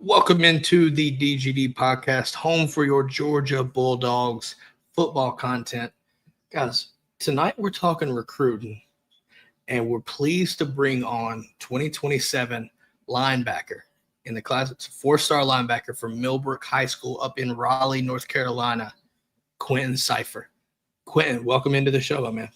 Welcome into the DGD Podcast, home for your Georgia Bulldogs football content. Guys, tonight we're talking recruiting, and we're pleased to bring on 2027 linebacker in the class. It's a four-star linebacker from Millbrook High School up in Raleigh, North Carolina, Quinton Cypher. Quinton, welcome into the show, my man.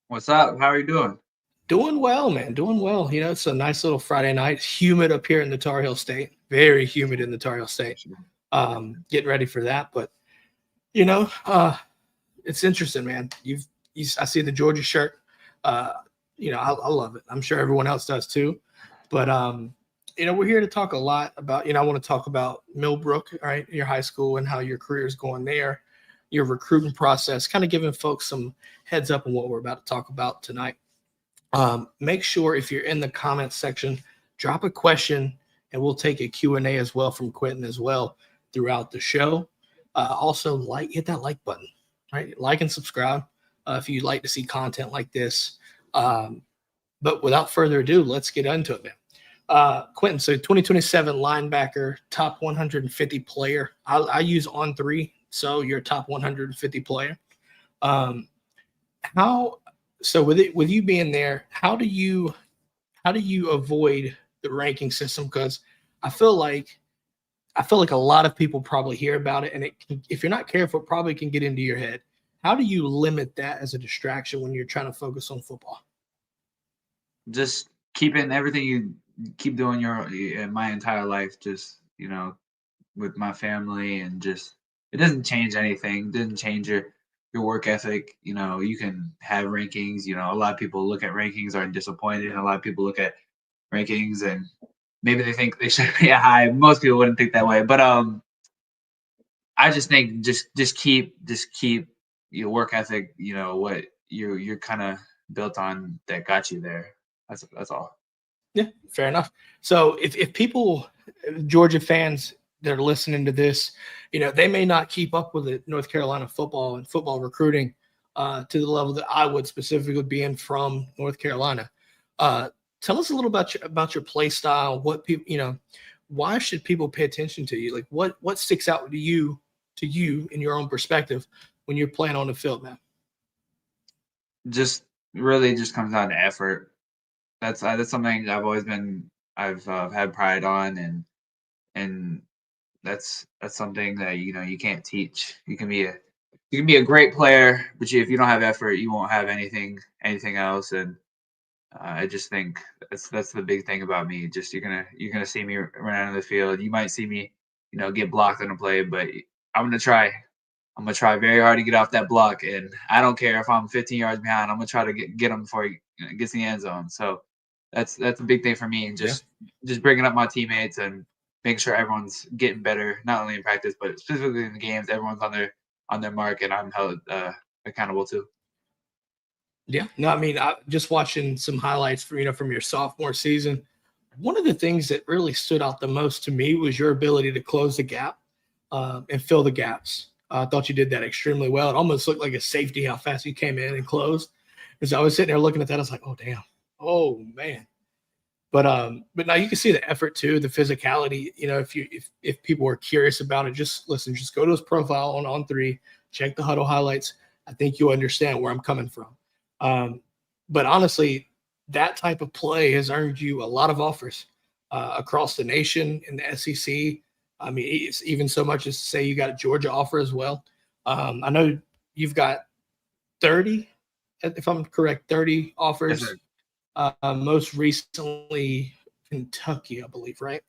What's up? How are you doing? Doing well, man. Doing well. You know, it's a nice little Friday night. It's humid up here in the Tar Heel State. Very humid in the Tar Heel State. Getting ready for that. But, it's interesting, man. I see the Georgia shirt. I love it. I'm sure everyone else does too. But, we're here to talk a lot about, I want to talk about Millbrook, right, your high school and how your career is going there, your recruiting process, kind of giving folks some heads up on what we're about to talk about tonight. Make sure if you're in the comments section, drop a question and we'll take a Q&A as well from Quinton as well throughout the show. Also hit that like button, right? Like and subscribe if you'd like to see content like this. But without further ado, let's get into it, man. Quinton, so 2027 linebacker, top 150 player. I use On3, so you're a top 150 player. So with you being there, how do you avoid the ranking system? Because I feel like a lot of people probably hear about it, and if you're not careful, it probably can get into your head. How do you limit that as a distraction when you're trying to focus on football? Just keeping everything you keep doing my entire life, just with my family, and just it doesn't change anything. It doesn't change your work ethic. You can have rankings. A lot of people look at rankings are disappointed. A lot of people look at rankings and maybe they think they should be high. Most people wouldn't think that way, but I just think just keep your work ethic. What you're kind of built on that got you there. That's all. Yeah, fair enough. So if people, Georgia fans that are listening to this, they may not keep up with it, North Carolina football and football recruiting to the level that I would, specifically being from North Carolina. Tell us a little about your play style. What people, why should people pay attention to you? Like what sticks out to you in your own perspective when you're playing on the field, man? Just really just comes down to effort. That's something I've had pride on, and that's something that you can't teach. You can be a great player, but if you don't have effort, you won't have anything else. And I just think that's the big thing about me. Just you're gonna see me run out of the field. You might see me, get blocked on a play, but I'm gonna try. I'm gonna try very hard to get off that block, and I don't care if I'm 15 yards behind. I'm gonna try to get him before he gets in the end zone. So that's a big thing for me, and just bringing up my teammates and making sure everyone's getting better, not only in practice but specifically in the games. Everyone's on their mark, and I'm held accountable too. Yeah, no, I mean, just watching some highlights from your sophomore season. One of the things that really stood out the most to me was your ability to close the gap and fill the gaps. I thought you did that extremely well. It almost looked like a safety how fast you came in and closed. As I was sitting there looking at that, I was like, "Oh damn, oh man." But now you can see the effort too, the physicality. If people are curious about it, just go to his profile on On3, check the huddle highlights. I think you'll understand where I'm coming from. But honestly, that type of play has earned you a lot of offers across the nation in the SEC. I mean, it's even so much as to say you got a Georgia offer as well. I know you've got 30, if I'm correct, 30 offers. Yes, most recently Kentucky, I believe, right?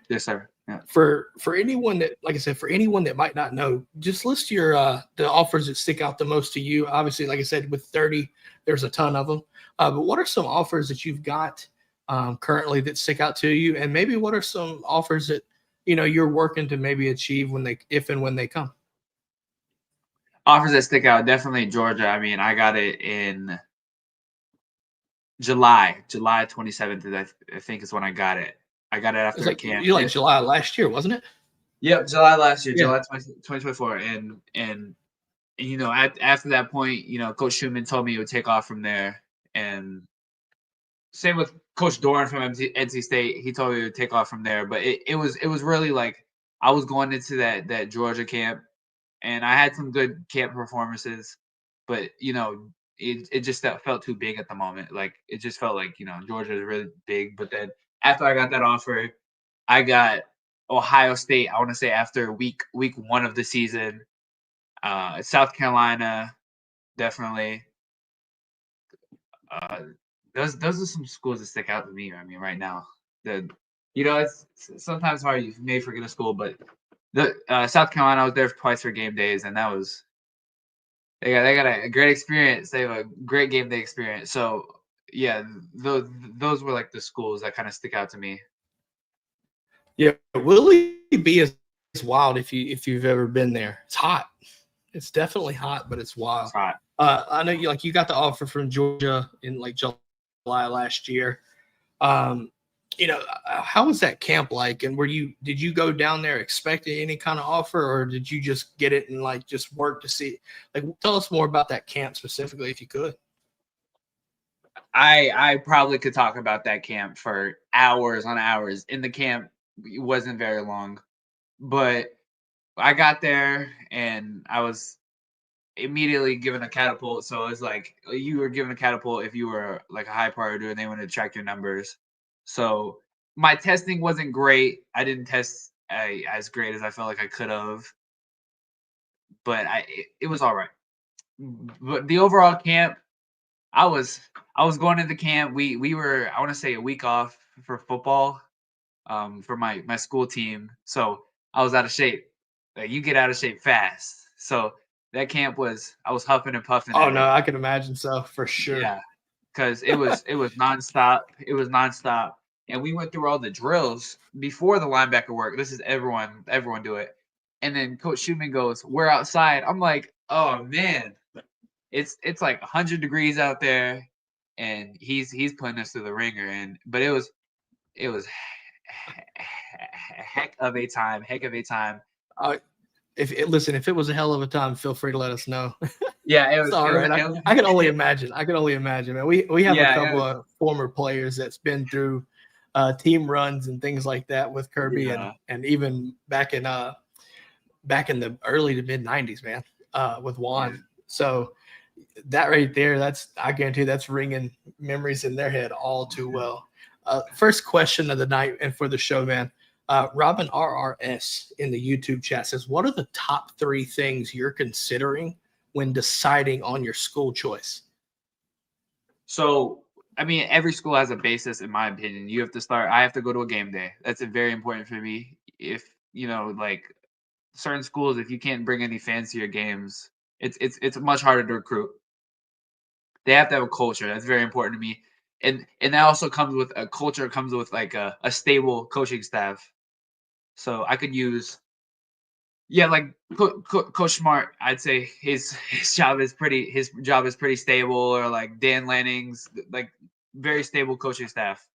Yes, sir. Yeah. For anyone that, like I said, for anyone that might not know, just list your the offers that stick out the most to you. Obviously, like I said, with 30, there's a ton of them. But what are some offers that you've got currently that stick out to you, and maybe what are some offers that you're working to maybe achieve if and when they come? Offers that stick out, definitely Georgia. I mean, I got it in July 27th. I think is when I got it. I got it after the camp. You July last year, wasn't it? Yep, July last year, Yeah. July 2024. And after that point, Coach Schumann told me it would take off from there. And same with Coach Doran from NC State. He told me to take off from there, but it was really like I was going into that Georgia camp, and I had some good camp performances, but it just felt too big at the moment. Like it just felt like Georgia is really big. But then after I got that offer, I got Ohio State. I want to say after week 1 of the season, South Carolina definitely. Uh, those are some schools that stick out to me. I mean, right now, it's sometimes hard. You may forget a school, but the South Carolina, I was there twice for game days, and they got a great experience. They have a great game day experience. So yeah, those were like the schools that kind of stick out to me. Yeah, Willie B is wild if you've ever been there. It's hot. It's definitely hot, but it's wild. It's hot. I know you got the offer from Georgia in like July last year. How was that camp like? And did you go down there expecting any kind of offer, or did you just get it and like just work to see? Like, tell us more about that camp specifically, if you could. I probably could talk about that camp for hours on hours. In the camp, it wasn't very long, but I got there and I was immediately given a catapult. So it's like you were given a catapult if you were like a high priority and they wanted to track your numbers. So my testing wasn't great. I didn't test as great as I felt like I could have, but it was all right. But the overall camp, I was going into camp. We were, I want to say, a week off for football, for my school team. So I was out of shape. Like, you get out of shape fast. So that camp I was huffing and puffing. Oh no, I can imagine so, for sure. Yeah, because it was nonstop. It was nonstop, and we went through all the drills before the linebacker work. This is everyone do it, and then Coach Schumann goes, "We're outside." I'm like, "Oh man, it's like 100 degrees out there," and he's putting us through the ringer. But it was heck of a time. If it was a hell of a time, feel free to let us know. Yeah, it was all right. I can only imagine. Man. We have a couple of former players that's been through team runs and things like that with Kirby, and even back in the early to mid 90s, man, with Juan. Yeah. So that right there, I guarantee that's ringing memories in their head all too well. First question of the night and for the show, man. Robin RRS in the YouTube chat says, what are the top 3 things you're considering when deciding on your school choice? So, I mean, every school has a basis, in my opinion. I have to go to a game day. That's very important for me. If, like certain schools, if you can't bring any fans to your games, it's much harder to recruit. They have to have a culture. That's very important to me. And that also comes with a culture, comes with like a stable coaching staff. So I could use, like Coach Smart. I'd say his job is pretty stable, or like Dan Lanning's, like very stable coaching staff.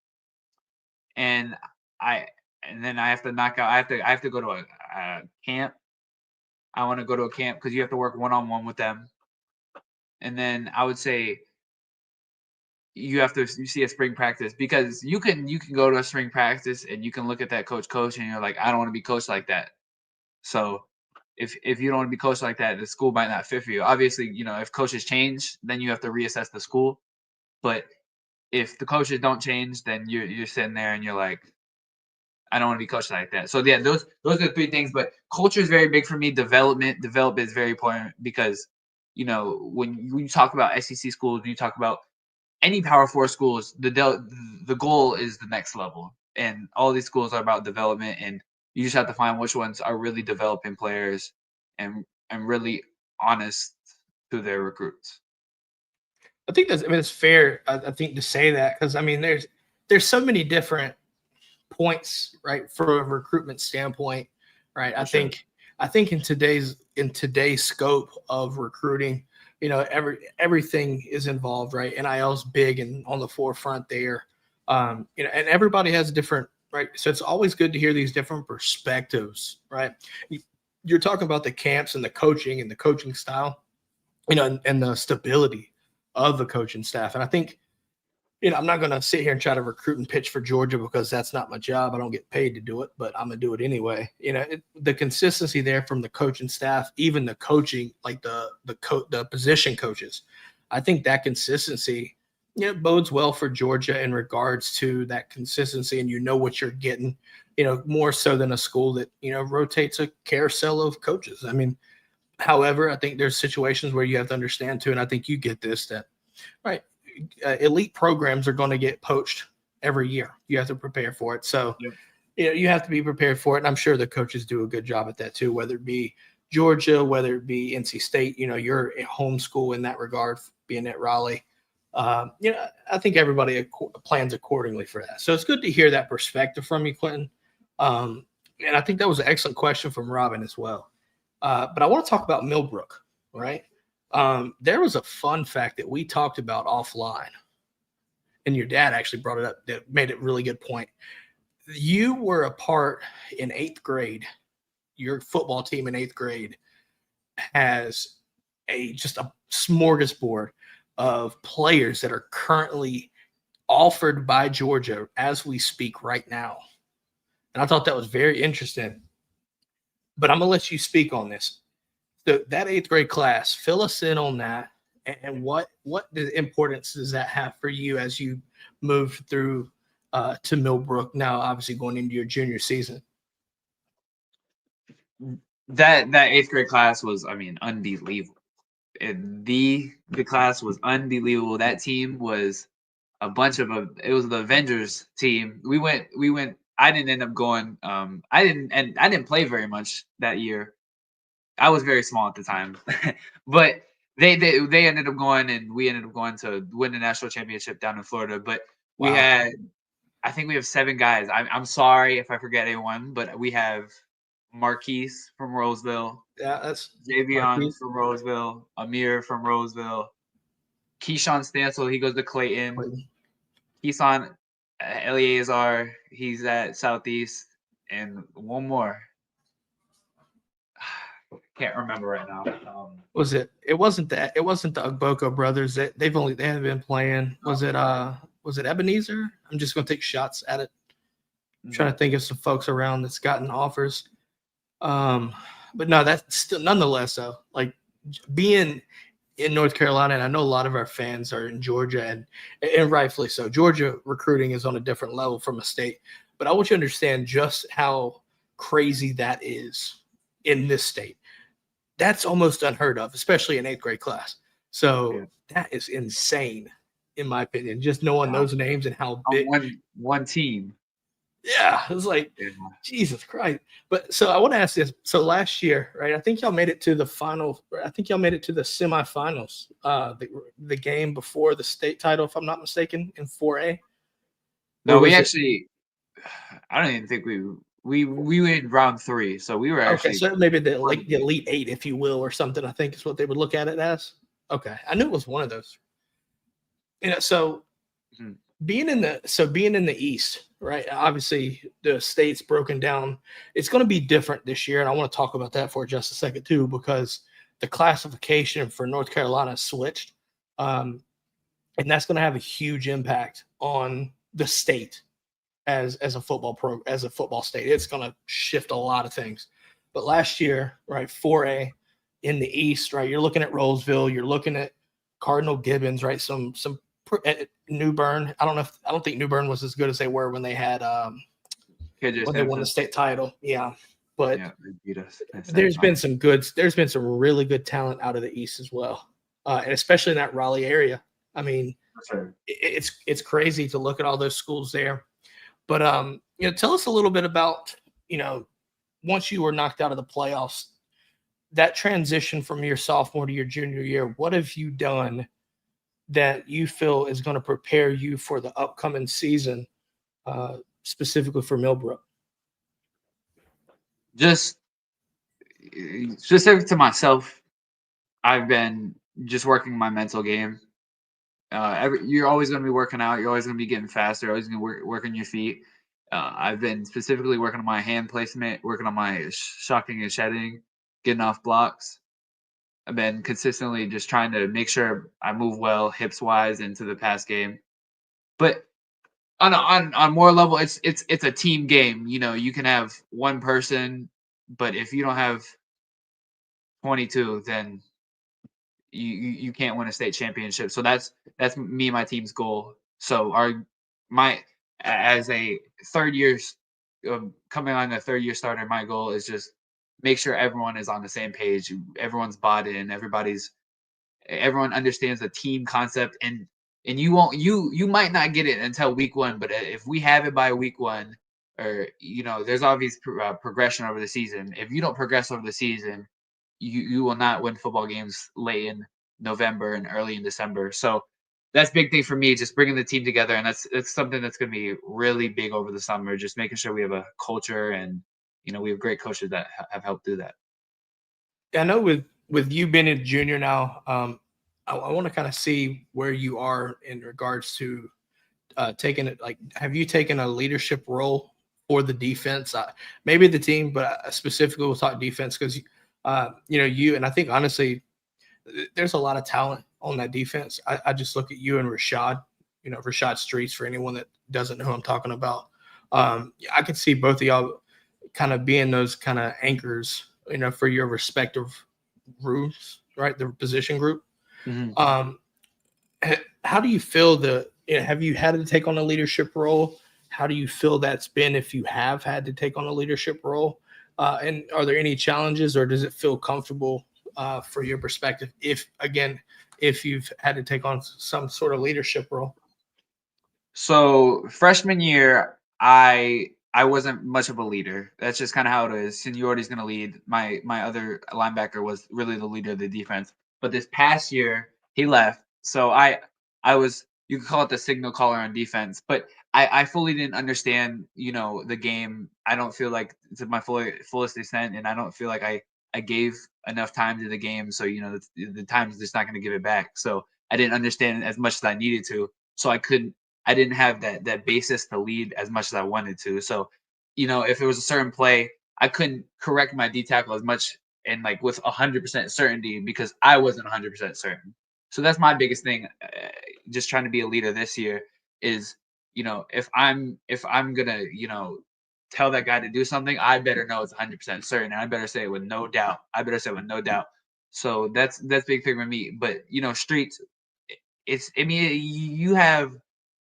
And then I have to knock out. I have to go to a camp. I want to go to a camp because you have to work one-on-one with them. And then I would say you see a spring practice, because you can go to a spring practice and you can look at that coach and you're like, I don't want to be coached like that. So if you don't want to be coached like that, the school might not fit for you. Obviously, if coaches change, then you have to reassess the school. But if the coaches don't change, then you're sitting there and you're like, I don't want to be coached like that. So yeah, those are the 3 things. But culture is very big for me. Development is very important, because when you talk about SEC schools, you talk about any Power 4 schools, the goal is the next level, and all these schools are about development, and you just have to find which ones are really developing players and really honest to their recruits. I think it's fair. I think to say that, because there's so many different points, right, from a recruitment standpoint, right? I think in today's scope of recruiting, everything is involved, right? NIL's big and on the forefront there, and everybody has different, right? So it's always good to hear these different perspectives, right? You're talking about the camps and the coaching and the coaching style, and the stability of the coaching staff. And I think I'm not going to sit here and try to recruit and pitch for Georgia because that's not my job. I don't get paid to do it, but I'm going to do it anyway. The consistency there from the coaching staff, even the coaching, like the position coaches, I think that consistency, bodes well for Georgia in regards to that consistency, and what you're getting, more so than a school that, rotates a carousel of coaches. I mean, however, I think there's situations where you have to understand too, and I think you get this, that, right, elite programs are going to get poached every year. You have to prepare for it. So, you have to be prepared for it. And I'm sure the coaches do a good job at that too, whether it be Georgia, whether it be NC State, you're a home school in that regard, being at Raleigh. I think everybody plans accordingly for that. So it's good to hear that perspective from you, Quinton. And I think that was an excellent question from Robin as well. But I want to talk about Millbrook, right? There was a fun fact that we talked about offline, and your dad actually brought it up that made it really good point. You were a part in 8th grade. Your football team in 8th grade has just a smorgasbord of players that are currently offered by Georgia as we speak right now. And I thought that was very interesting. But I'm going to let you speak on this. So that 8th grade class, fill us in on that, and what importance does that have for you as you move through to Millbrook now, obviously going into your junior season? That 8th grade class was, unbelievable. The class was unbelievable. That team was a bunch of it was the Avengers team. We went. I didn't end up going. I didn't play very much that year. I was very small at the time, but they ended up going, and we ended up going to win the national championship down in Florida. But we had, I think we have 7 guys. I'm sorry if I forget anyone, but we have Marquise from Roseville. Yeah, that's Javion from Roseville. Amir from Roseville. Keyshawn Stansel, he goes to Clayton. Keyshawn Eleazar, he's at Southeast, and one more. Can't remember right now. It wasn't the Ugboko brothers. They haven't been playing. Was it Ebenezer? I'm just gonna take shots at it. I'm trying to think of some folks around that's gotten offers. But no, that's still nonetheless though. Like being in North Carolina, and I know a lot of our fans are in Georgia, and rightfully so. Georgia recruiting is on a different level from a state. But I want you to understand just how crazy that is in this state. That's almost unheard of, especially in 8th grade class. So that is insane, in my opinion. Just knowing those names and how big one team. Yeah, it was like Jesus Christ. But so I want to ask this. So last year, right? I think y'all made it to the final. I think y'all made it to the semifinals. The game before the state title, if I'm not mistaken, in 4A. No, we actually. I don't even think we went round 3, so we were actually so maybe the Elite 8, if you will, or something. I think is what they would look at it as. Okay, I knew it was one of those. So being in the East, right? Obviously, the state's broken down. It's going to be different this year, and I want to talk about that for just a second too, because the classification for North Carolina switched, and that's going to have a huge impact on the state as a football state. It's going to shift a lot of things. But last year, right, 4A in the East, right, you're looking at Roseville, you're looking at Cardinal Gibbons, right, some New Bern. I don't think New Bern was as good as they were when they had when they won the state title. Yeah. But they beat us. There's been some really good talent out of the East as well. And especially in that Raleigh area. I mean, it's crazy to look at all those schools there. But tell us a little bit about, once you were knocked out of the playoffs, that transition from your sophomore to your junior year, what have you done that you feel is going to prepare you for the upcoming season, specifically for Millbrook? Just specific to myself, I've been just working my mental game. You're always going to be working out. You're always going to be getting faster. You're always going to work on your feet. I've been specifically working on my hand placement, working on my shocking and shedding, getting off blocks. I've been consistently just trying to make sure I move well, hips wise, into the pass game. But on more level, it's a team game. You can have one person, but if you don't have 22, then you can't win a state championship. So that's me and my team's goal. So my as a third year coming on a third year starter, my goal is just make sure everyone is on the same page. Everyone's bought in. Everyone understands the team concept, and you might not get it until week 1, but if we have it by week 1, or there's obvious progression over the season. If you don't progress over the season, you will not win football games late in November and early in December. So that's a big thing for me, just bringing the team together, and that's something that's going to be really big over the summer. Just making sure we have a culture, and we have great coaches that have helped do that. I know with you being a junior now, I want to kind of see where you are in regards to taking it. Like, have you taken a leadership role for the defense? Maybe the team, but specifically we'll talk defense because you and I think honestly, there's a lot of talent on that defense. I just look at you and Rashad. Rashad Streets, for anyone that doesn't know who I'm talking about. I can see both of y'all kind of being those kind of anchors, for your respective groups, right? The position group. Mm-hmm. How do you feel have you had to take on a leadership role? How do you feel that's been if you have had to take on a leadership role? And are there any challenges, or does it feel comfortable for your perspective if you've had to take on some sort of leadership role? So freshman year, I wasn't much of a leader. That's just kind of how it is. Seniority is going to lead. My other linebacker was really the leader of the defense. But this past year, he left. So I was, you could call it the signal caller on defense. But I fully didn't understand, the game. I don't feel like to my fullest extent, and I don't feel like I gave enough time to the game. So, the time is just not going to give it back. So I didn't understand as much as I needed to. So I didn't have that basis to lead as much as I wanted to. So, if it was a certain play, I couldn't correct my D tackle as much and like with 100% certainty because I wasn't 100% certain. So that's my biggest thing. Just trying to be a leader this year is, if I'm gonna, tell that guy to do something, I better know it's 100% certain. And I better say it with no doubt. So that's big thing for me. But Streets, you have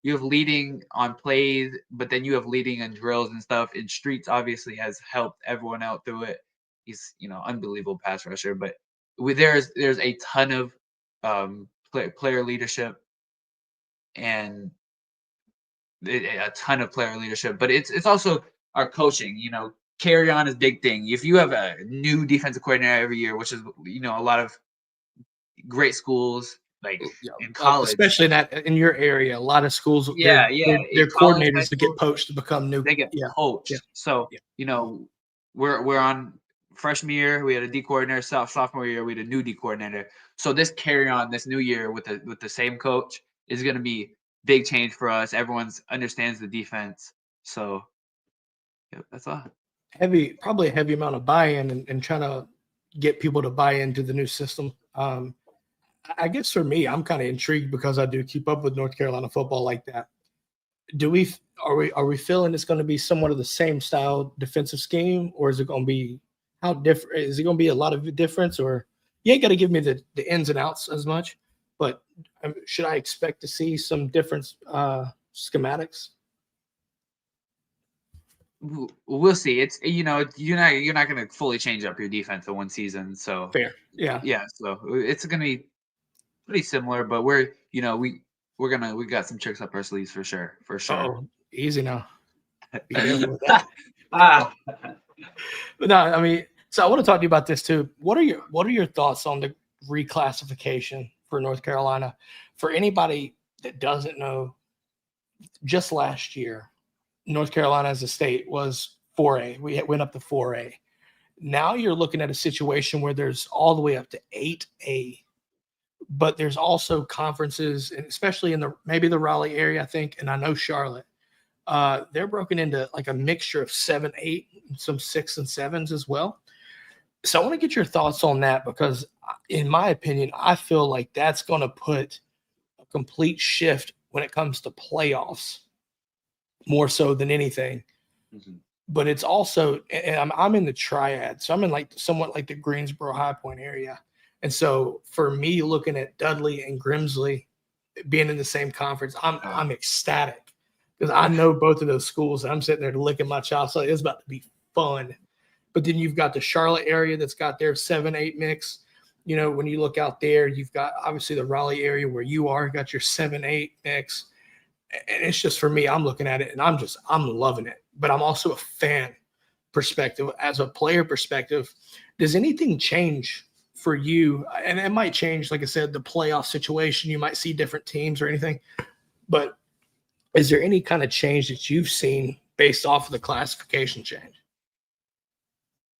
leading on plays, but then you have leading on drills and stuff. And Streets obviously has helped everyone out through it. He's unbelievable pass rusher, but there's a ton of player leadership and a ton of player leadership. But it's also our coaching. Carry on is big thing. If you have a new defensive coordinator every year, which is a lot of great schools. Like in college, especially in your area, a lot of schools, their coordinators to get poached to become new. They get poached. Yeah. So we're on freshman year. We had a D coordinator. Sophomore year, we had a new D coordinator. So this carry on this new year with the same coach is going to be big change for us. Everyone understands the defense. So that's all. Probably a heavy amount of buy-in and trying to get people to buy into the new system. I guess for me, I'm kind of intrigued because I do keep up with North Carolina football like that. Are we feeling it's going to be somewhat of the same style defensive scheme, or is it going to be how different? Is it going to be a lot of difference, or you ain't got to give me the ins and outs as much, but should I expect to see some different schematics? We'll see. It's you're not going to fully change up your defense in one season. So fair, yeah. So it's going to be pretty similar, but we got some tricks up our sleeves for sure. Oh, easy now. Be careful with that. But no, I mean, so I want to talk to you about this too. What are your thoughts on the reclassification for North Carolina? For anybody that doesn't know, just last year, North Carolina as a state was 4A. We went up to 4A. Now you're looking at a situation where there's all the way up to 8A. But there's also conferences, and especially in maybe the Raleigh area, I think, and I know Charlotte, they're broken into like a mixture of 7, 8, and some 6 and 7s as well. So I want to get your thoughts on that because, in my opinion, I feel like that's going to put a complete shift when it comes to playoffs, more so than anything. Mm-hmm. But it's also, and I'm in the triad, so I'm in like somewhat like the Greensboro High Point area. And so for me, looking at Dudley and Grimsley being in the same conference, I'm ecstatic because I know both of those schools. And I'm sitting there licking my chops like it's about to be fun. But then you've got the Charlotte area that's got their 7-8 mix. You know, when you look out there, you've got obviously the Raleigh area where you are, got your 7-8 mix. And it's just for me, I'm looking at it and I'm loving it. But I'm also a fan perspective. As a player perspective, does anything change for you? And it might change, like I said, the playoff situation. You might see different teams or anything. But is there any kind of change that you've seen based off of the classification change?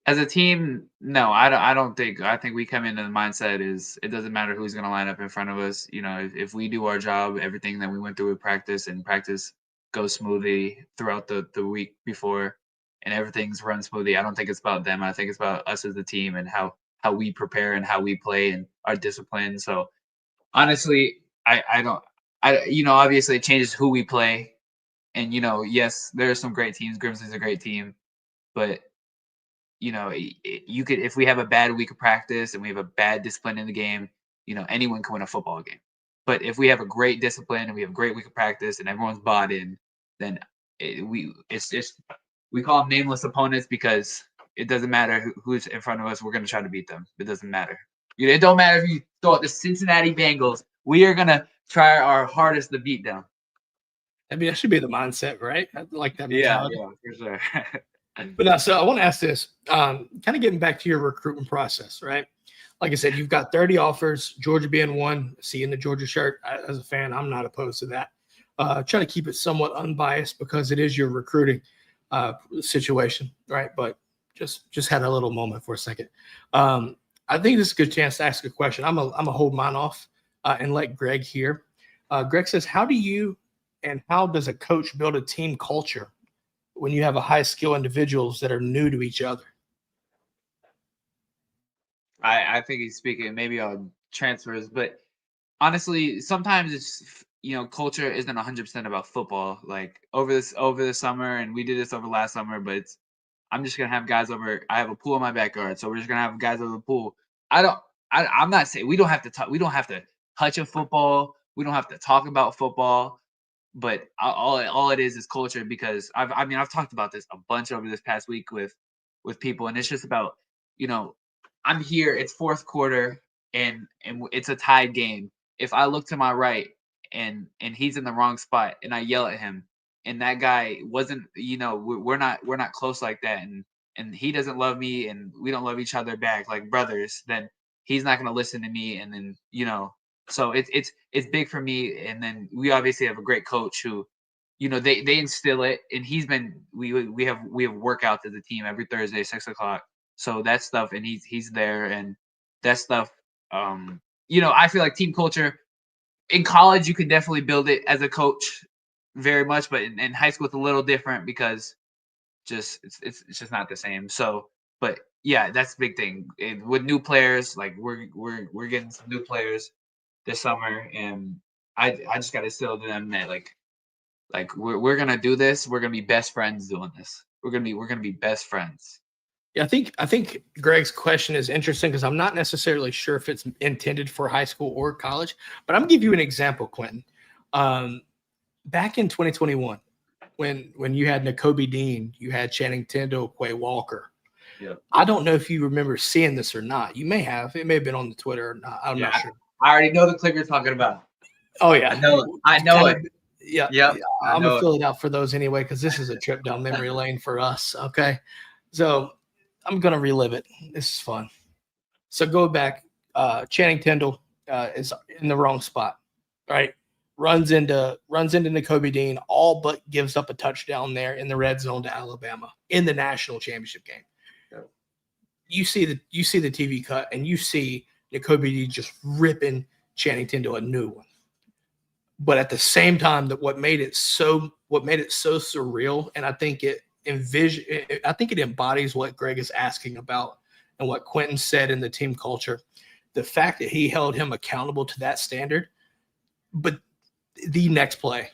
As a team, no, I don't think. I think we come into the mindset is it doesn't matter who's going to line up in front of us. You know, if we do our job, everything that we went through with practice and practice goes smoothly throughout the week before and everything's run smoothly. I don't think it's about them. I think it's about us as a team and how we prepare and how we play and our discipline. So honestly, I don't, you know, obviously it changes who we play. And, you know, yes, there are some great teams. Grimsley's a great team, but you know, you could, if we have a bad week of practice and we have a bad discipline in the game, you know, anyone can win a football game. But if we have a great discipline and we have a great week of practice and everyone's bought in, then it's just, we call them nameless opponents because it doesn't matter who's in front of us. We're going to try to beat them. It doesn't matter. It don't matter if you throw out the Cincinnati Bengals. We are going to try our hardest to beat them. I mean, that should be the mindset, right? I like that mentality. Yeah, for sure. But now, so I want to ask this, kind of getting back to your recruitment process, right? Like I said, you've got 30 offers, Georgia being one. Seeing the Georgia shirt as a fan, I'm not opposed to that. Try to keep it somewhat unbiased because it is your recruiting situation, right? But just had a little moment for a second. I think this is a good chance to ask a question. I'm gonna hold mine off and let Greg hear. Greg says, how does a coach build a team culture when you have a high skill individuals that are new to each other? I think he's speaking maybe on transfers, but honestly, sometimes it's, you know, culture isn't 100% about football. Like over the summer, and we did this over last summer, but I'm just gonna have guys over. I have a pool in my backyard, so we're just gonna have guys over the pool. I'm not saying we don't have to talk. We don't have to touch a football. We don't have to talk about football. But all it is culture because I've talked about this a bunch over this past week with people, and it's just about, you know, I'm here. It's fourth quarter, and it's a tied game. If I look to my right and he's in the wrong spot, and I yell at him, and that guy wasn't, you know, we're not close like that, and he doesn't love me, and we don't love each other back like brothers, then he's not gonna listen to me, and then, you know. So it's big for me, and then we obviously have a great coach who, you know, they instill it, and he's been we have workouts as a team every Thursday 6:00. So that stuff, and he's there, and that stuff. You know, I feel like team culture in college you can definitely build it as a coach very much, but in high school it's a little different because it's just not the same. So, but yeah, that's the big thing. And with new players, like we're getting some new players this summer, and I just got to instill to them that like we're gonna do this. We're gonna be best friends doing this. We're gonna be best friends. Yeah, I think Greg's question is interesting because I'm not necessarily sure if it's intended for high school or college, but I'm gonna give you an example, Quinton. Back in 2021, when you had N'Kobe Dean, you had Channing Tindall, Quay Walker. Yeah. I don't know if you remember seeing this or not. You may have. It may have been on the Twitter or not. I'm not sure. I already know the clip you're talking about. Oh yeah, I know it. Yeah. I'm gonna fill it out for those anyway because this is a trip down memory lane for us. Okay, so I'm gonna relive it. This is fun. So go back. Channing Tindall is in the wrong spot, right? Runs into N'Kobe Dean, all but gives up a touchdown there in the red zone to Alabama in the national championship game. Yeah. You see the TV cut, and you see N'Kobe Dean just ripping Channing Tindall a new one. But at the same time, that what made it so surreal, and I think it embodies what Greg is asking about and what Quinton said in the team culture. The fact that he held him accountable to that standard, but the next play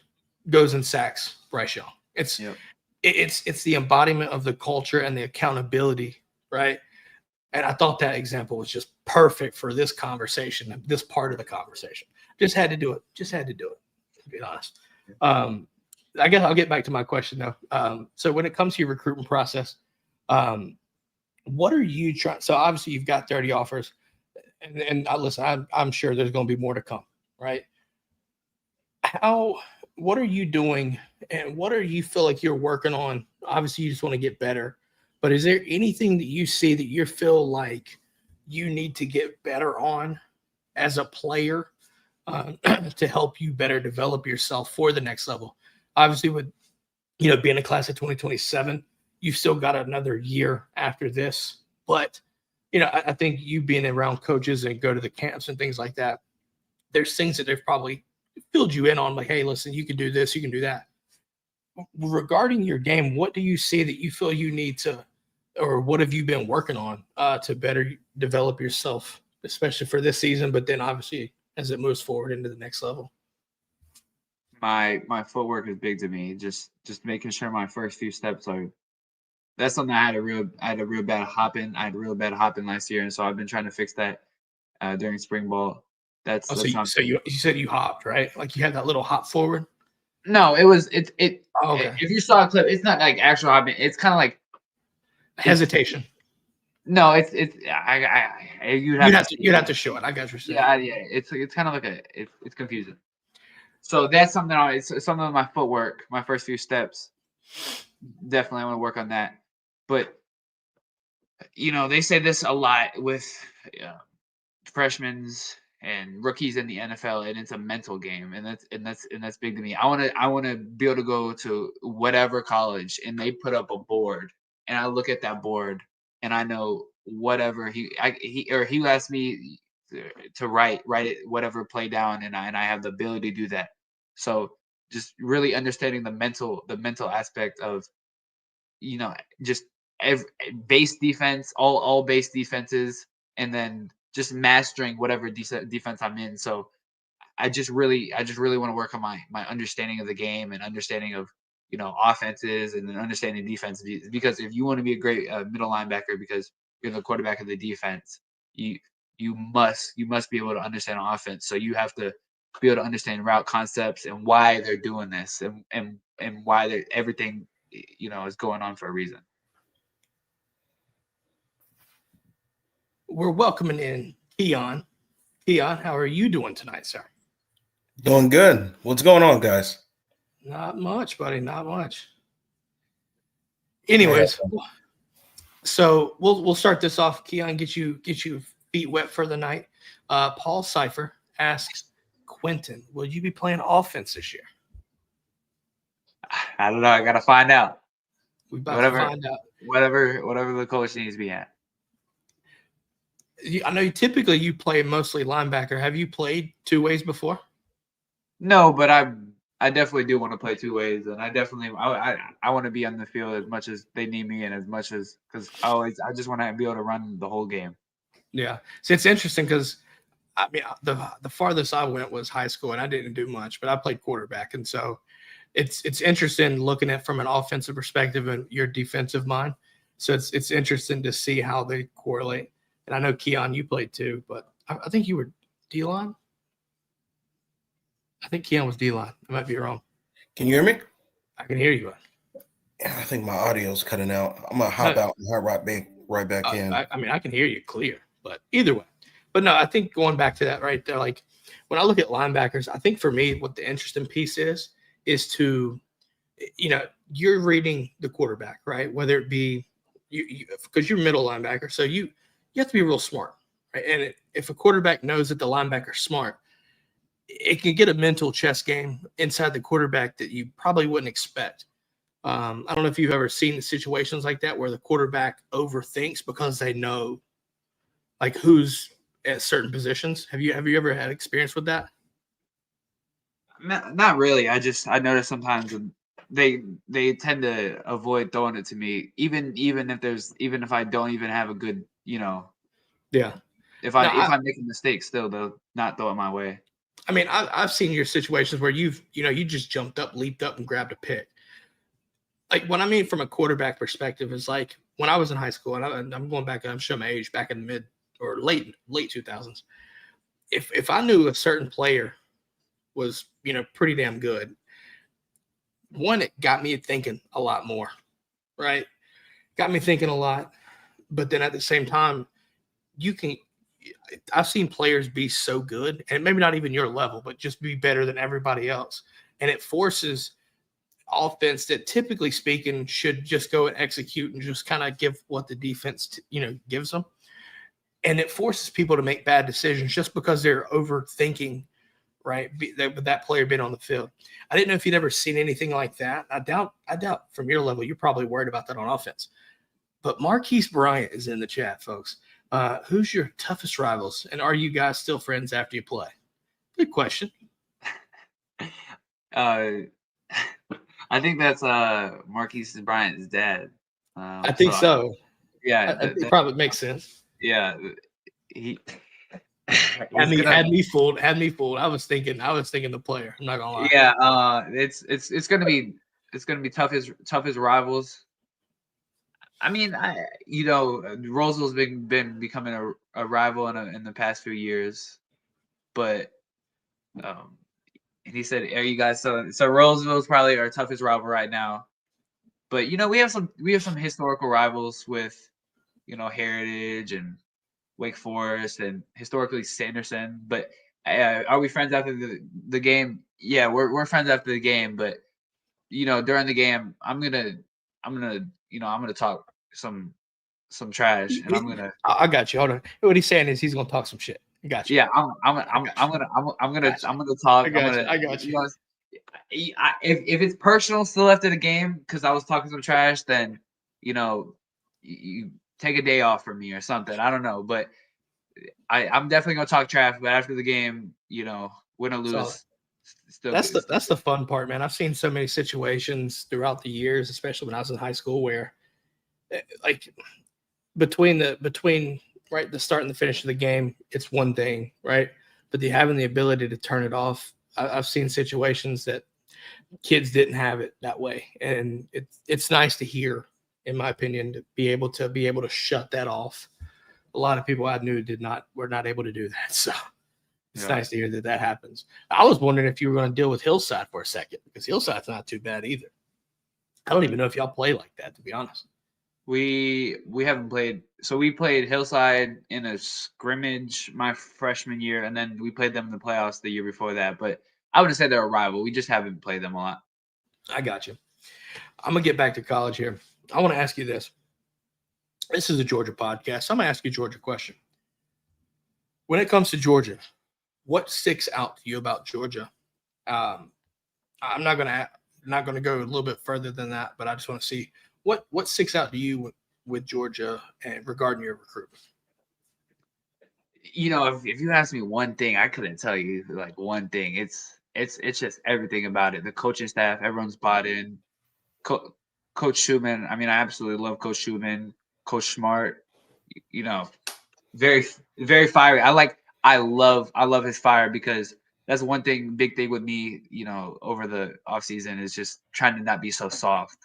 goes and sacks Bryce Young. It's the embodiment of the culture and the accountability, right? And I thought that example was just perfect for this conversation, this part of the conversation. Just had to do it. To be honest. I guess I'll get back to my question though. So when it comes to your recruitment process, what are you trying? So obviously you've got 30 offers, and listen, I'm sure there's going to be more to come, right? What are you doing, and what are you feel like you're working on? Obviously, you just want to get better, but is there anything that you see that you feel like you need to get better on as a player to help you better develop yourself for the next level? Obviously, with being a class of 2027, you've still got another year after this, but I think you being around coaches and go to the camps and things like that, there's things that they've probably filled you in on, like, hey, listen, you can do this, you can do that. Regarding your game, what do you see that you feel you need to, or what have you been working on to better develop yourself, especially for this season, but then obviously as it moves forward into the next level? My footwork is big to me. Just making sure my first few steps are. That's something I had a real bad hop in. I had a real bad hop in last year, and so I've been trying to fix that during spring ball. That's so you said you hopped, right? Like you had that little hop forward? No, it was it. Oh, okay. If you saw a clip, it's not like actual hopping. It's kind of like hesitation. No, it's you'd have to show it. I got your saying. Yeah. It's kind of like it's confusing. So that's something. It's something with my footwork. My first few steps. Definitely, I want to work on that. But they say this a lot with freshmen and rookies in the NFL, and it's a mental game, and that's big to me. I want to be able to go to whatever college, and they put up a board, and I look at that board, and I know whatever he asked me to write it, whatever play down, and I have the ability to do that. So just really understanding the mental aspect of just base defense, all base defenses, and then just mastering whatever defense I'm in. So I just really want to work on my understanding of the game and understanding of offenses and then understanding defense, because if you want to be a great middle linebacker, because you're the quarterback of the defense, you must be able to understand offense. So you have to be able to understand route concepts and why they're doing this, and why everything is going on for a reason. We're welcoming in Keon. Keon, how are you doing tonight, sir? Doing good. What's going on, guys? Not much, buddy. Not much. Anyways, so we'll start this off. Keon, get you feet wet for the night. Paul Cypher asks Quinton, will you be playing offense this year? I don't know. I gotta find out. We about to find out. Whatever the coach needs to be at. I know you play mostly linebacker. Have you played two ways before? No, but I definitely do want to play two ways, and I want to be on the field as much as they need me, and as much as because I just want to be able to run the whole game. Yeah, so it's interesting because I mean the farthest I went was high school, and I didn't do much, but I played quarterback, and so it's interesting looking at from an offensive perspective and your defensive mind. So it's interesting to see how they correlate. And I know, Keon, you played too, but I think you were D-line. I think Keon was D-line. I might be wrong. Can you hear me? I can hear you. I think my audio's cutting out. I'm going to hop out and hop right back in. I mean, I can hear you clear, but either way. But no, I think going back to that right there, like when I look at linebackers, I think for me what the interesting piece is to, you're reading the quarterback, right? Whether it be you because you're middle linebacker, so you have to be real smart, right? And if a quarterback knows that the linebacker's smart, it can get a mental chess game inside the quarterback that you probably wouldn't expect. I don't know if you've ever seen situations like that where the quarterback overthinks because they know like who's at certain positions. Have you ever had experience with that? Not really. I notice sometimes they tend to avoid throwing it to me, even if I don't even have a good, Yeah. If I'm making mistakes, still they'll not throw it my way. I mean, I've seen your situations where you just jumped up, leaped up, and grabbed a pick. Like what I mean from a quarterback perspective is like when I was in high school, and I'm going back, I'm showing my age, back in the mid or late 2000s. If I knew a certain player was pretty damn good, one, it got me thinking a lot more, right? Got me thinking a lot, but then at the same time, I've seen players be so good, and maybe not even your level, but just be better than everybody else. And it forces offense that typically speaking should just go and execute and just kind of give what the defense, gives them. And it forces people to make bad decisions just because they're overthinking, right? With that player being on the field. I didn't know if you'd ever seen anything like that. I doubt from your level, you're probably worried about that on offense. But Marquise Bryant is in the chat, folks. Who's your toughest rivals, and are you guys still friends after you play? Good question. I think that's Marquise Bryant's dad. I think so. Yeah, it probably makes sense. Yeah, he had me fooled. I was thinking the player. I'm not gonna lie. Yeah, it's gonna be tough as rivals. I mean, Roseville's been becoming a rival in the past few years, but and he said, "Are you guys so Roseville's probably our toughest rival right now?" But we have some historical rivals with Heritage and Wake Forest and historically Sanderson. But are we friends after the game? Yeah, we're friends after the game. But during the game, I'm gonna talk some trash, and I'm gonna. I got you. Hold on. What he's saying is he's gonna talk some shit. I got you. Yeah, I'm gonna talk. I got you. If it's personal still after the game because I was talking some trash, then you take a day off from me or something. I don't know, but I'm definitely gonna talk trash. But after the game, win or lose. That's the fun part, man. I've seen so many situations throughout the years, especially when I was in high school, where like between right the start and the finish of the game, it's one thing, right? But having the ability to turn it off, I've seen situations that kids didn't have it that way, and it's nice to hear, in my opinion, to be able to shut that off. A lot of people I knew were not able to do that, so it's nice to hear that happens. I was wondering if you were going to deal with Hillside for a second, because Hillside's not too bad either. I don't even know if y'all play like that, to be honest. We haven't played. So we played Hillside in a scrimmage my freshman year, and then we played them in the playoffs the year before that. But I would have said they're a rival. We just haven't played them a lot. I got you. I'm going to get back to college here. I want to ask you this. This is a Georgia podcast. So I'm going to ask you a Georgia question. When it comes to Georgia, what sticks out to you about Georgia? I'm not going to go a little bit further than that, but I just want to see what sticks out to you with Georgia and regarding your recruitment. If you ask me one thing, I couldn't tell you like one thing. It's just everything about it. The coaching staff, everyone's bought in. Coach Schumann. I mean, I absolutely love Coach Schumann. Coach Smart. Very, very fiery. I love his fire, because that's one big thing with me, over the offseason, is just trying to not be so soft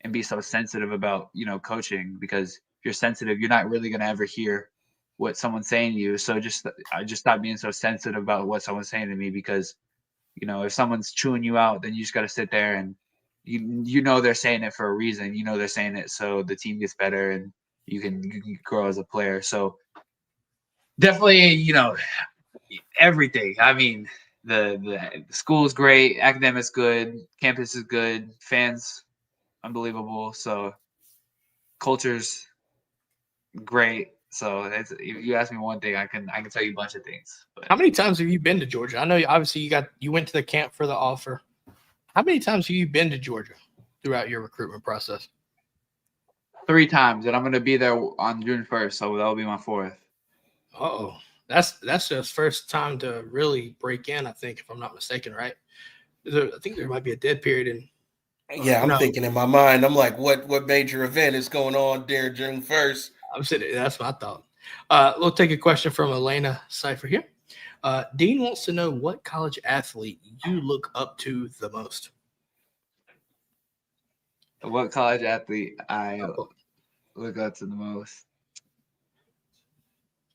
and be so sensitive about, coaching, because if you're sensitive, you're not really going to ever hear what someone's saying to you. So I just stopped being so sensitive about what someone's saying to me, because, if someone's chewing you out, then you just got to sit there and they're saying it for a reason. They're saying it so the team gets better and you can grow as a player. So definitely, everything. I mean, the school is great, academics good, campus is good, fans unbelievable. So culture's great. So if you ask me one thing, I can tell you a bunch of things. But how many times have you been to Georgia? I know obviously you went to the camp for the offer. How many times have you been to Georgia throughout your recruitment process? 3 times, and I'm going to be there on June 1st, so that'll be my 4th. Uh-oh. That's just first time to really break in, I think, if I'm not mistaken, right? I think there might be a dead period in. Yeah, I'm thinking in my mind, I'm like, what major event is going on there June 1st? I'm sitting. That's what I thought. We'll take a question from Elena Cypher here. Dean wants to know what college athlete you look up to the most. What college athlete I look up to the most?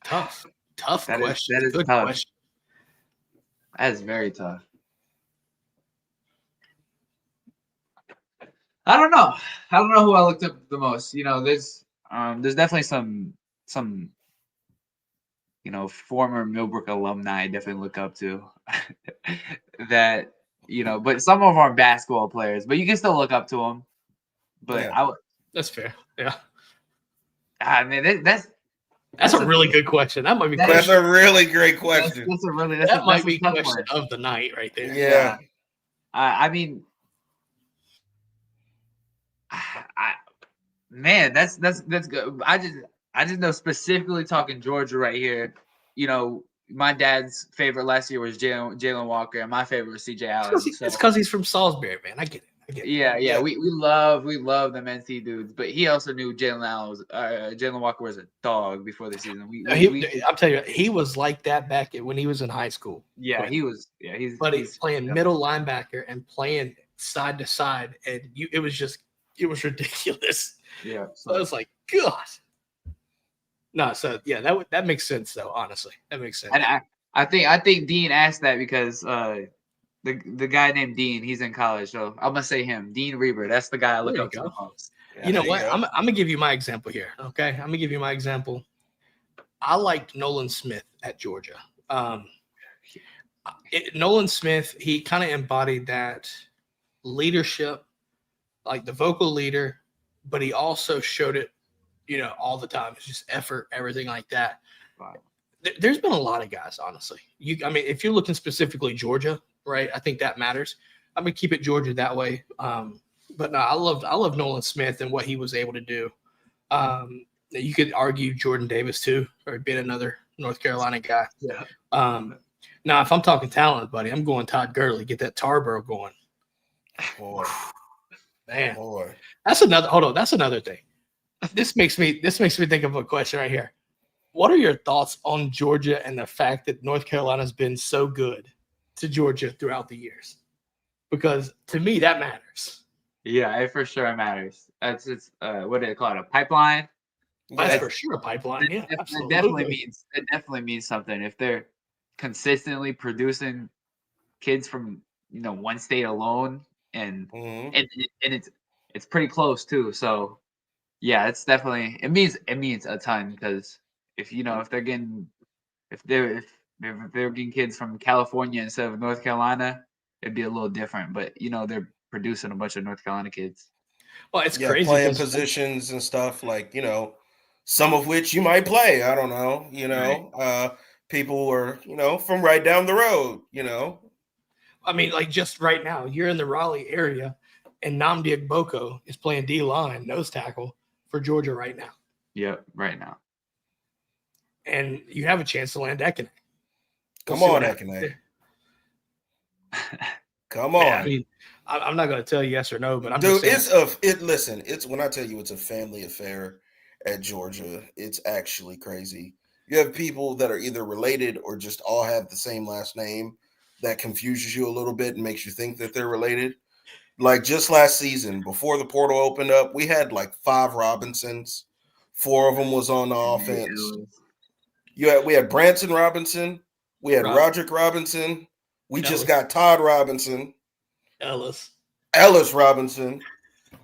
Tough That question. is Good tough. question. That is very tough. I don't know. I don't know who I looked up the most. There's definitely some former Millbrook alumni I definitely look up to. That but some of them are basketball players, but you can still look up to them. But Yeah. That's fair. Yeah. Man, That's a really good question. That might be That's a really great question. that might be question of the night right there. Yeah. I mean, man, that's good. I just know specifically talking Georgia right here. My dad's favorite last year was Jalen Walker, and my favorite was CJ Allen. It's because he's from Salisbury, man. I get it. Yeah. We love them NC dudes, but he also knew Jalen Walker was a dog before the season. I'll tell you, he was like that back when he was in high school. Yeah, he was. Yeah, he's playing middle linebacker and playing side to side, and it was ridiculous. Yeah, so I was like, God. No, so yeah, that makes sense though. Honestly, that makes sense. And I think Dean asked that because the guy named Dean, he's in college, so I'm gonna say him, Dean Reber. That's the guy I look up to the most. You know what? I'm gonna give you my example here. Okay, I'm gonna give you my example. I liked Nolan Smith at Georgia. Nolan Smith, he kind of embodied that leadership, like the vocal leader, but he also showed it, all the time. It's just effort, everything like that. Wow. There's been a lot of guys, honestly. If you're looking specifically Georgia, right? I think that matters. I'm gonna keep it Georgia that way. But no, I love Nolan Smith and what he was able to do. You could argue Jordan Davis too, or being another North Carolina guy. Yeah. Now, if I'm talking talent, buddy, I'm going Todd Gurley. Get that Tarboro going. Boy. Man, Boy. that's another thing. This makes me think of a question right here. What are your thoughts on Georgia and the fact that North Carolina's been so good to Georgia throughout the years? Because to me, that matters. Yeah, it for sure matters. It's what do they call it? A pipeline? That's for sure a pipeline. Yeah, absolutely. It definitely means something if they're consistently producing kids from one state alone, and it's pretty close too. So yeah, it's definitely it means a ton, because if they're getting kids from California instead of North Carolina, it'd be a little different. But they're producing a bunch of North Carolina kids. Well, it's crazy playing positions and stuff like some of which you might play. I don't know. Right. People are from right down the road. Like just right now, you're in the Raleigh area, and Nnamdi Ogboko is playing D-line, nose tackle for Georgia right now. Yep, right now. And you have a chance to land Ekene. Come on, Ekene. Come on. Yeah, I'm not going to tell you yes or no, but I'm Dude, just saying. it's when I tell you it's a family affair at Georgia, it's actually crazy. You have people that are either related or just all have the same last name. That confuses you a little bit and makes you think that they're related. Like just last season, before the portal opened up, we had like 5 Robinsons. 4 of them was on the offense. We had Branson Robinson. We had Roderick Robinson. We just got Todd Robinson. Ellis Robinson.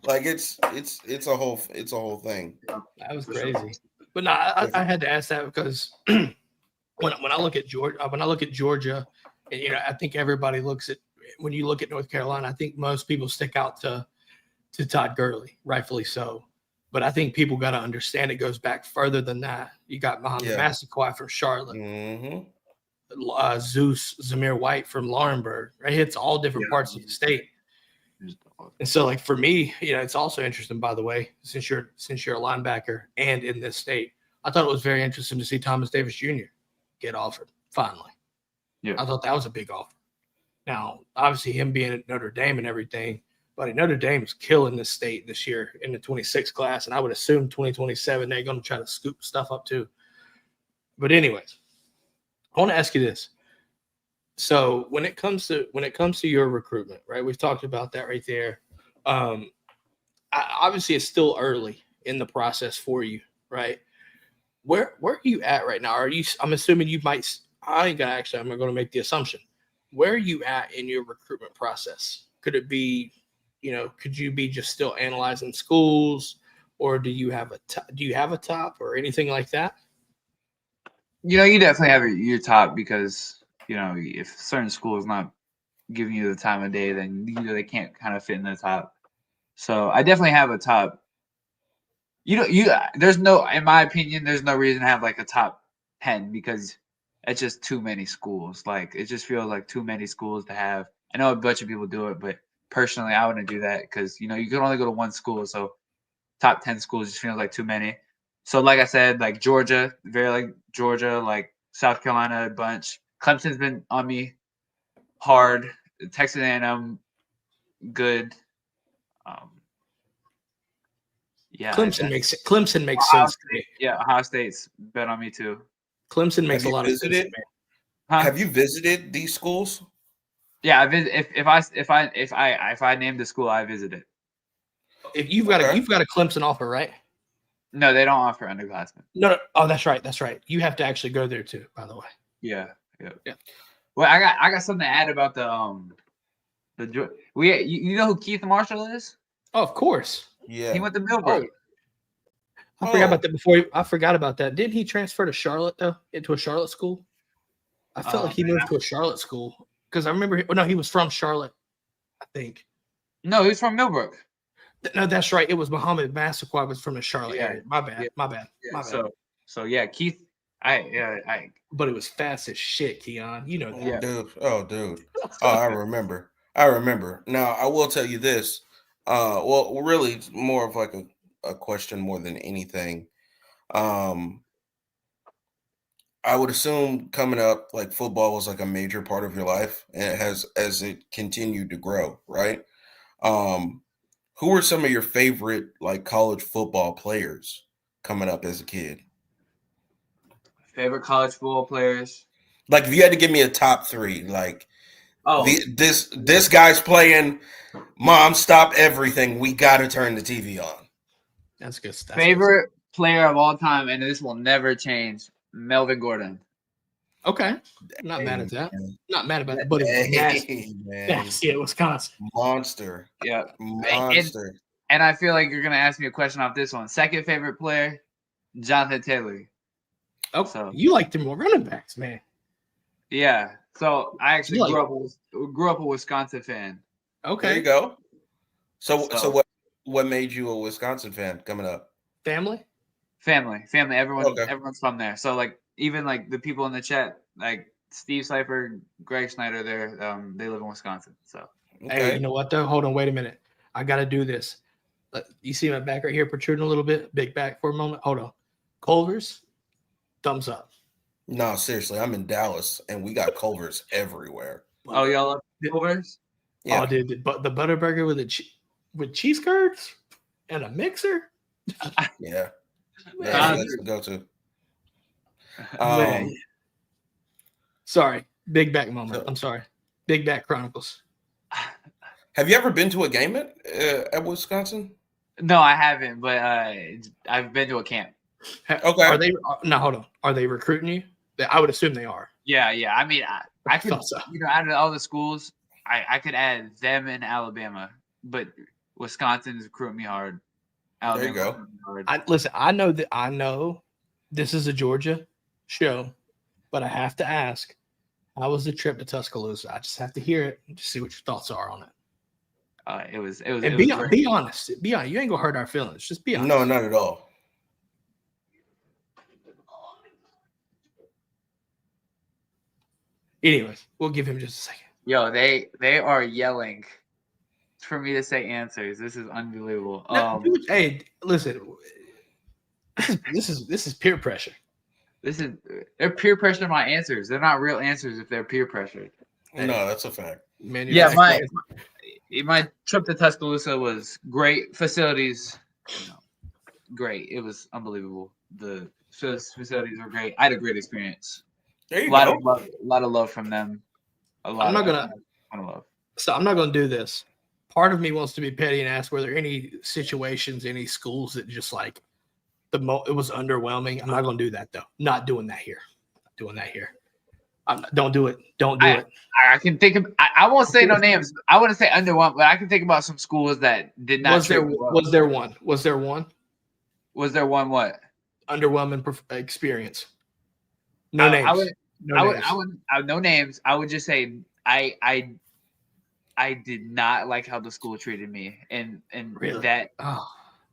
Like it's a whole thing. That was crazy. But no, I had to ask that because when I look at Georgia, and I think everybody looks at, when you look at North Carolina, I think most people stick out to Todd Gurley, rightfully so. But I think people got to understand it goes back further than that. You got Muhammad Massaquoi from Charlotte, Zeus Zamir White from Laurinburg, right? It's all different parts of the state. And so, like for me, it's also interesting, by the way, since you're a linebacker and in this state, I thought it was very interesting to see Thomas Davis Jr. get offered finally. Yeah, I thought that was a big offer. Now, obviously, him being at Notre Dame and everything, but Notre Dame's killing this state this year in the 26 class, and I would assume 2027 they're going to try to scoop stuff up too. But anyways, I want to ask you this. So when it comes to your recruitment, right? We've talked about that right there. Obviously, it's still early in the process for you, right? Where are you at right now? I'm assuming you might. I'm going to make the assumption. Where are you at in your recruitment process? Could it be, could you be just still analyzing schools, or do you have a top or anything like that? You definitely have your top because, if a certain school is not giving you the time of day, then they can't kind of fit in the top. So I definitely have a top. There's no, in my opinion, there's no reason to have like a top 10 because it's just too many schools. Like it just feels like too many schools to have. I know a bunch of people do it, but personally, I wouldn't do that because you can only go to one school, so top 10 schools just feels like too many. So like I said, like Georgia, very like Georgia, like South Carolina, a bunch. Clemson's been on me hard. Texas A&M, good. Yeah, Clemson makes Ohio sense to me. State, yeah, Ohio State's been on me too. Clemson makes a Have you lot of sense to me. visited? Huh? Have you visited these schools? Yeah, I visit. If I named the school, I visited. If you've got a Clemson offer, right? No, they don't offer underclassmen. No. Oh, that's right. That's right. You have to actually go there too, by the way. Yeah. Yeah. Well, I got something to add about you know who Keith Marshall is? Oh, of course. Yeah. He went to Millbrook. I forgot about that I forgot about that. Didn't he transfer to Charlotte though? Into a Charlotte school? I felt like he moved to a Charlotte school because I remember. He was from Charlotte, I think. No, he's from Millbrook. No, that's right. It was Muhammad Massaquoi was from the Charlotte area. My bad. Yeah. My bad. Yeah, My bad. So yeah, Keith. But it was fast as shit, Keon. You know that. Yeah. Dude. Oh, I remember. Now, I will tell you this. Well, really, it's more of like a question more than anything. I would assume coming up, like football was like a major part of your life, and it has as it continued to grow, right? Who were some of your favorite like college football players coming up as a kid? Favorite college football players? Like, if you had to give me a top three, like, Oh, this guy's playing. Mom, stop everything. We got to turn the TV on. That's good stuff. favorite player of all time, and this will never change. Melvin Gordon. Okay. Not mad at that. Man. Not mad about that, but it was Hey, man. nasty at Wisconsin. Monster. Yeah. Monster. And I feel like you're gonna ask me a question off this one. Second favorite player, Jonathan Taylor. Oh, So- you like them more running backs, man. Yeah. So I actually You like- grew up a Wisconsin fan. Okay. There you go. So So- what made you a Wisconsin fan coming up? Family? Family. Everyone's Okay. from there. So like even like the people in the chat, like Steve Cypher, Greg Snyder, they live in Wisconsin. So Hey, you know what though? Hold on, wait a minute. I gotta do this. You see my back right here protruding a little bit? Big back for a moment. Hold on. Culver's, thumbs up. No, seriously, I'm in Dallas and we got Culver's everywhere. oh y'all love Culver's? Yeah. Oh, dude, the butter burger with with cheese curds and a mixer. Yeah. Man, That's the go-to. man. Sorry, big back moment. So- I'm sorry. Big back chronicles. Have you ever been to a game at Wisconsin? No, I haven't, but I've been to a camp. Okay. Are they? No, hold on. Are they recruiting you? I would assume they are. Yeah. I mean, I could, thought so. out of all the schools, I could add them in Alabama, but Wisconsin's recruiting me hard. There you go. recruiting me hard. Listen. I know this is a Georgia show, but I have to ask. How was the trip to Tuscaloosa? I just have to hear it and just see what your thoughts are on it. It was. And it be was great. honest. Be honest. You ain't gonna hurt our feelings. Just be honest. No, not at all. Anyways, we'll give him just a second. Yo, they are yelling for me to say answers. This is unbelievable. No, dude, hey, listen. This is peer pressure. They're peer pressuring my answers. They're not real answers if they're peer pressured. No, that's a fact. Man, Yeah, my trip to Tuscaloosa was great. Facilities, great. It was unbelievable. The facilities were great. I had a great experience. There you A lot go. of love, a lot of love from them. A lot. I'm not of gonna. ton of love. So I'm not gonna do this. Part of me wants to be petty and ask, were there any situations, any schools that just like it was underwhelming? I'm not gonna do that though. Not doing that here. Not doing that here. Don't do it. Don't do it. I can think of. I won't say no names. I wouldn't say underwhelmed, but I can think about some schools that did not. Was there one? Was there one? Was there one what? Underwhelming experience. No names. No names. I would just say I did not like how the school treated me, and Really? that. Oh,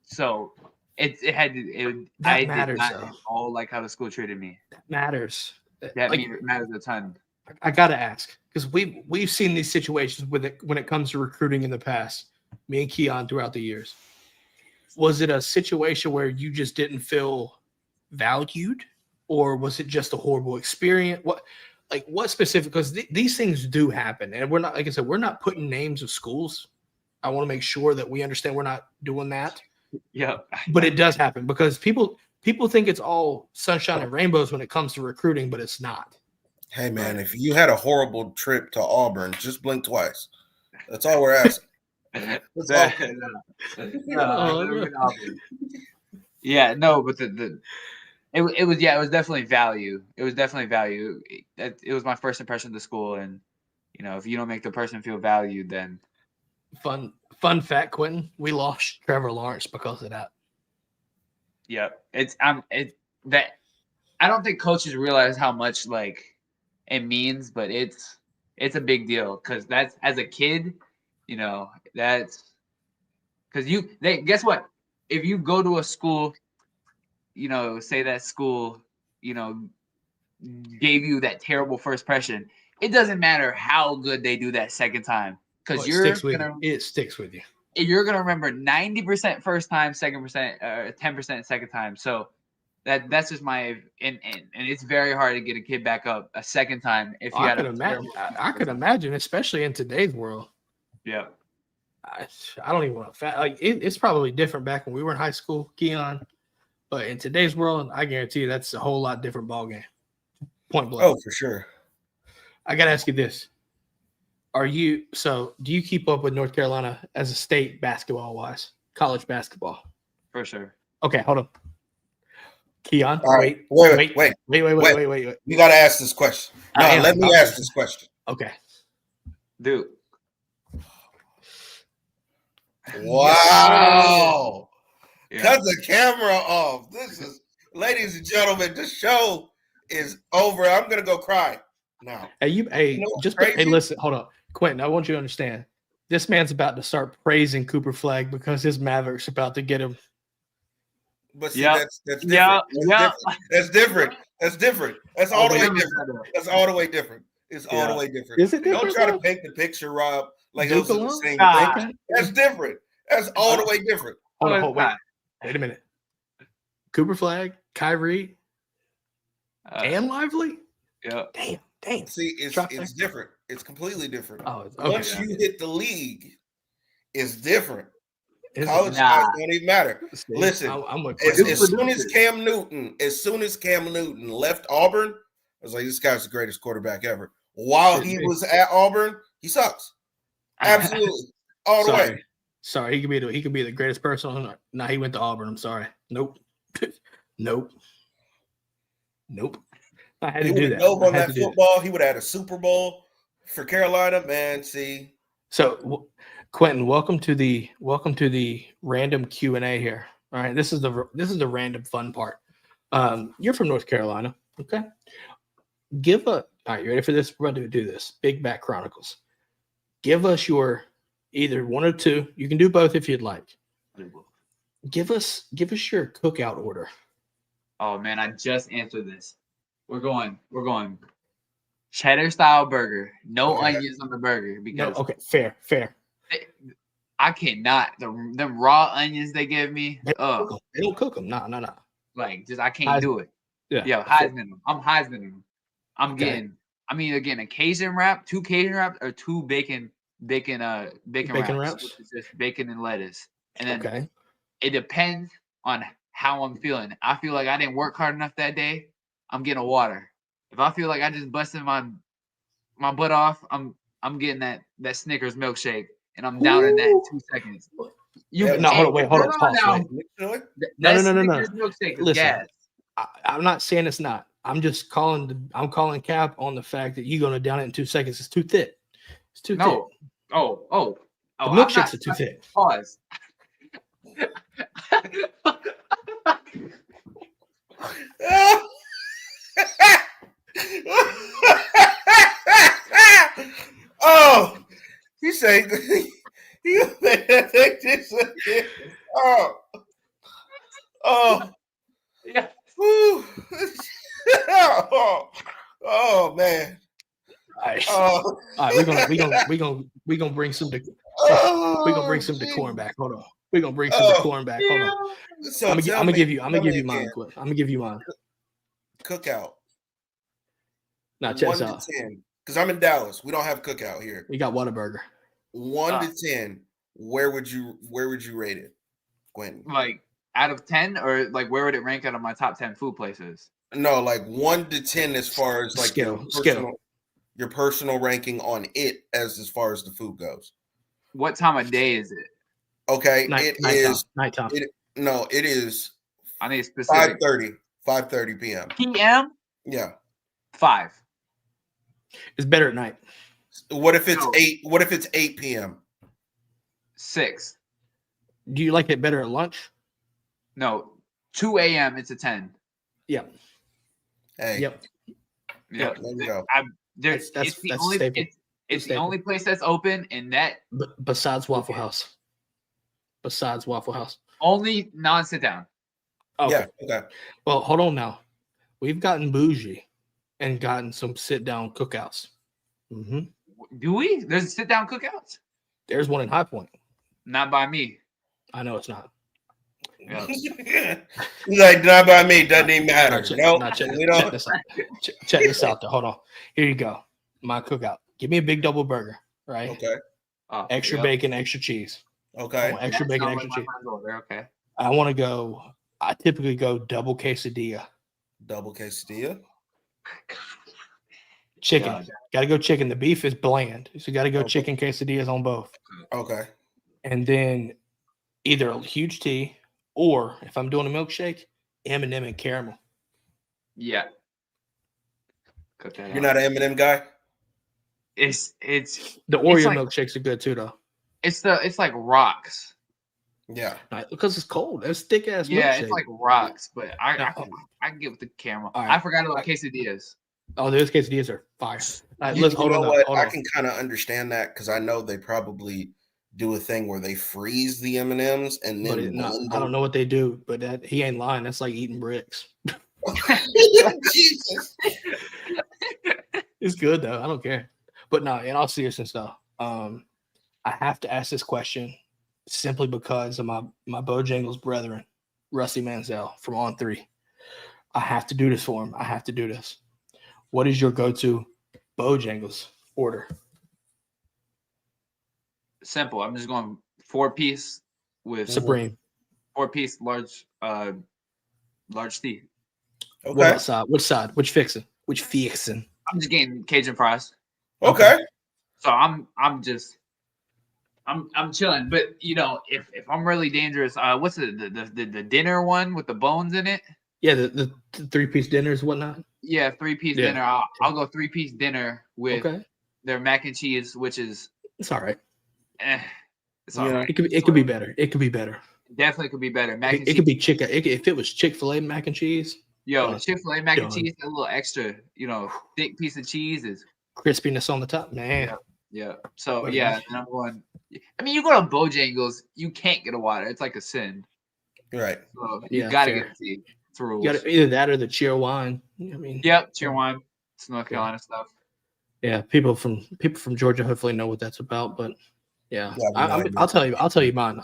So I did matters, not though. at all like how the school treated me. that matters. That Like, matters a ton. I gotta ask because we've seen these situations with it when it comes to recruiting in the past. Me and Keon throughout the years. Was it a situation where you just didn't feel valued, or was it just a horrible experience? What specific? Because these things do happen, and we're not, like I said, we're not putting names of schools. I want to make sure that we understand we're not doing that. Yeah, But it does happen because people think it's all sunshine and rainbows when it comes to recruiting, but it's not. Hey man, if you had a horrible trip to Auburn, just blink twice. That's all we're asking. That's all. Yeah, no, but it was definitely value. It was definitely value. It was my first impression of the school, and if you don't make the person feel valued, then Fun fact, Quinton, we lost Trevor Lawrence because of that. yeah, that I don't think coaches realize how much like it means, but it's a big deal because that's as a kid, that's because guess what? If you go to a school, say that school, gave you that terrible first impression, it doesn't matter how good they do that second time because it sticks with you. You're gonna remember 90% first time, 10% second time. So that's just my and it's very hard to get a kid back up a second time if you had I could imagine, especially in today's world. Yeah. I don't even want to it's probably different back when we were in high school, Keon. But in today's world, I guarantee you that's a whole lot different ballgame. Point blank. Oh, for sure. I gotta ask you this. Do you keep up with North Carolina as a state basketball wise, college basketball? For sure. Okay, hold on. Keon, Wait. wait. You got to ask this question. No, let me ask this question. Okay. Dude. Wow. Yeah. Cut the camera off. This is, ladies and gentlemen, the show is over. I'm going to go cry now. Hey, listen, hold on. Quinton, I want you to understand. This man's about to start praising Cooper Flagg because his Mavericks about to get him. But see, that's different. That's different. That's all the way different. That's all the way different. It's all the way different. Is it different? Don't try to paint the picture, Rob, like it was the same thing. That's different. That's all the way different. Hold on, wait a minute. Cooper Flagg, Kyrie, and Lively? Yeah. Damn. See, it's different. It's completely different. Oh, Once you hit the league, it's different. College guys don't even matter. Listen, as soon as Cam Newton left Auburn, I was like, this guy's the greatest quarterback ever. While he was at Auburn, he sucks. Absolutely. All the way. Sorry, he could be the greatest person on earth. Nah, he went to Auburn. I'm sorry. Nope. Nope. I had to do that. On that football, he would have had a Super Bowl for Carolina, man. See. So, Quinton, welcome to the random Q&A here. All right, this is the random fun part. You're from North Carolina, okay? All right, you ready for this? We're about to do this. Big Back Chronicles. Give us your either one or two. You can do both if you'd like. Give us your cookout order. Oh man, I just answered this. We're going cheddar style burger. No onions on the burger because fair. I cannot them raw onions they give me. They don't cook them. No. Like just I can't do it. Yeah. Heisman them. I'm Heisman them. I'm getting a Cajun wrap, 2 Cajun wraps, or 2 bacon wraps. Which is just bacon and lettuce. And then it depends on how I'm feeling. I feel like I didn't work hard enough that day. I'm getting a water. If I feel like I just busted my butt off, I'm getting that Snickers milkshake, and I'm down in that in 2 seconds. No, hold on, pause. No. No. Snickers milkshake is Listen, gas. I'm not saying it's not. I'm just calling cap on the fact that you're gonna down it in 2 seconds. It's too thick. It's too thick. No. Oh. The milkshakes are too thick. Pause. Oh, he said, oh, Yeah. oh man. All right. Oh. All right, we're gonna bring some decorum back. Hold on. We're gonna bring some decorum back. Hold on. So I'm gonna give you mine. again. Quick. I'm gonna give you mine. Cookout. Now check 1 this to out. 10. Because I'm in Dallas. We don't have cookout here. We got Whataburger. 1 to 10. Where would you rate it, Quinton? Like out of 10, or like where would it rank out of my top 10 food places? No, like 1 to 10 as far as like Skill. your personal ranking on it as far as the food goes. What time of day is it? Okay, Nighttime. It is I need specific. 5:30 p.m. PM? Yeah. 5. It's better at night. What if it's No. 8? What if it's 8 p.m.? 6. Do you like it better at lunch? No. 2 a.m. It's a 10. Yeah. Hey. Yep. Yeah. There we go. That's staple. It's the only place that's open, and that Besides Waffle House. only non-sit down. Okay. Yeah. Okay. Well, hold on now. We've gotten bougie and gotten some sit-down cookouts. Mm-hmm. Do we? There's sit-down cookouts? There's one in High Point. Not by me. I know it's not. Yeah. Like not by me, doesn't even matter. Check this out though. Hold on. Here you go. My cookout. Give me a big double burger, right? Okay. Extra bacon, extra cheese. I Okay. want extra bacon, extra cheese. Okay. I typically go double quesadilla. Double quesadilla. Chicken. God. Got to go chicken. The beef is bland. So got to go Okay. chicken quesadillas on both. Okay. And then either a huge tea or if I'm doing a milkshake, M&M and caramel. Yeah. Cut that You're out. not an M&M guy? It's The Oreo like- milkshakes are good too, though. it's like rocks. Yeah. Because it's cold. It's thick ass Yeah, milkshake. it's like rocks, but I No. can get with the caramel. All right. I forgot about quesadillas. Oh, those quesadillas are fire. All right, You hold know on. what? Hold I on. can kind of understand that because I know they probably do a thing where they freeze the M&Ms and But then I don't know what they do, but he ain't lying. That's like eating bricks. Jesus. It's good though. I don't care. But no, in all seriousness though, I have to ask this question simply because of my Bojangles brethren, Rusty Manziel from On 3. I have to do this for him. I have to do this. What is your go-to Bojangles order? Simple. I'm just going 4-piece with Supreme. 4-piece large tea. What Okay. about side? Which side? Which fixin'? Which fixin'? I'm just getting Cajun fries. Okay. So I'm chilling. But if I'm really dangerous, what's the dinner one with the bones in it? Yeah, the 3-piece dinners, whatnot. Yeah, 3-piece Yeah. dinner. I'll go 3-piece dinner with Okay, their mac and cheese, which is it's all right. it's all Yeah. right. It could be better. It could be better. Definitely could be better. Mac and It cheese. could be chicken. If it was Chick-fil-A mac and cheese, done. Chick-fil-A mac and Done. cheese, a little extra, thick piece of cheese is crispiness on the top, man. yeah. So What yeah, else? and I'm going. I mean, you go to Bojangles, you can't get a water. It's like a sin. Right. So you Yeah, gotta fair. get a tea. It's a rules. You got either that or the cheer wine. I mean, Yep, cheer wine. It's North Carolina stuff. yeah. People from Georgia hopefully know what that's about, but yeah, Yeah, I have no I'll tell you mine.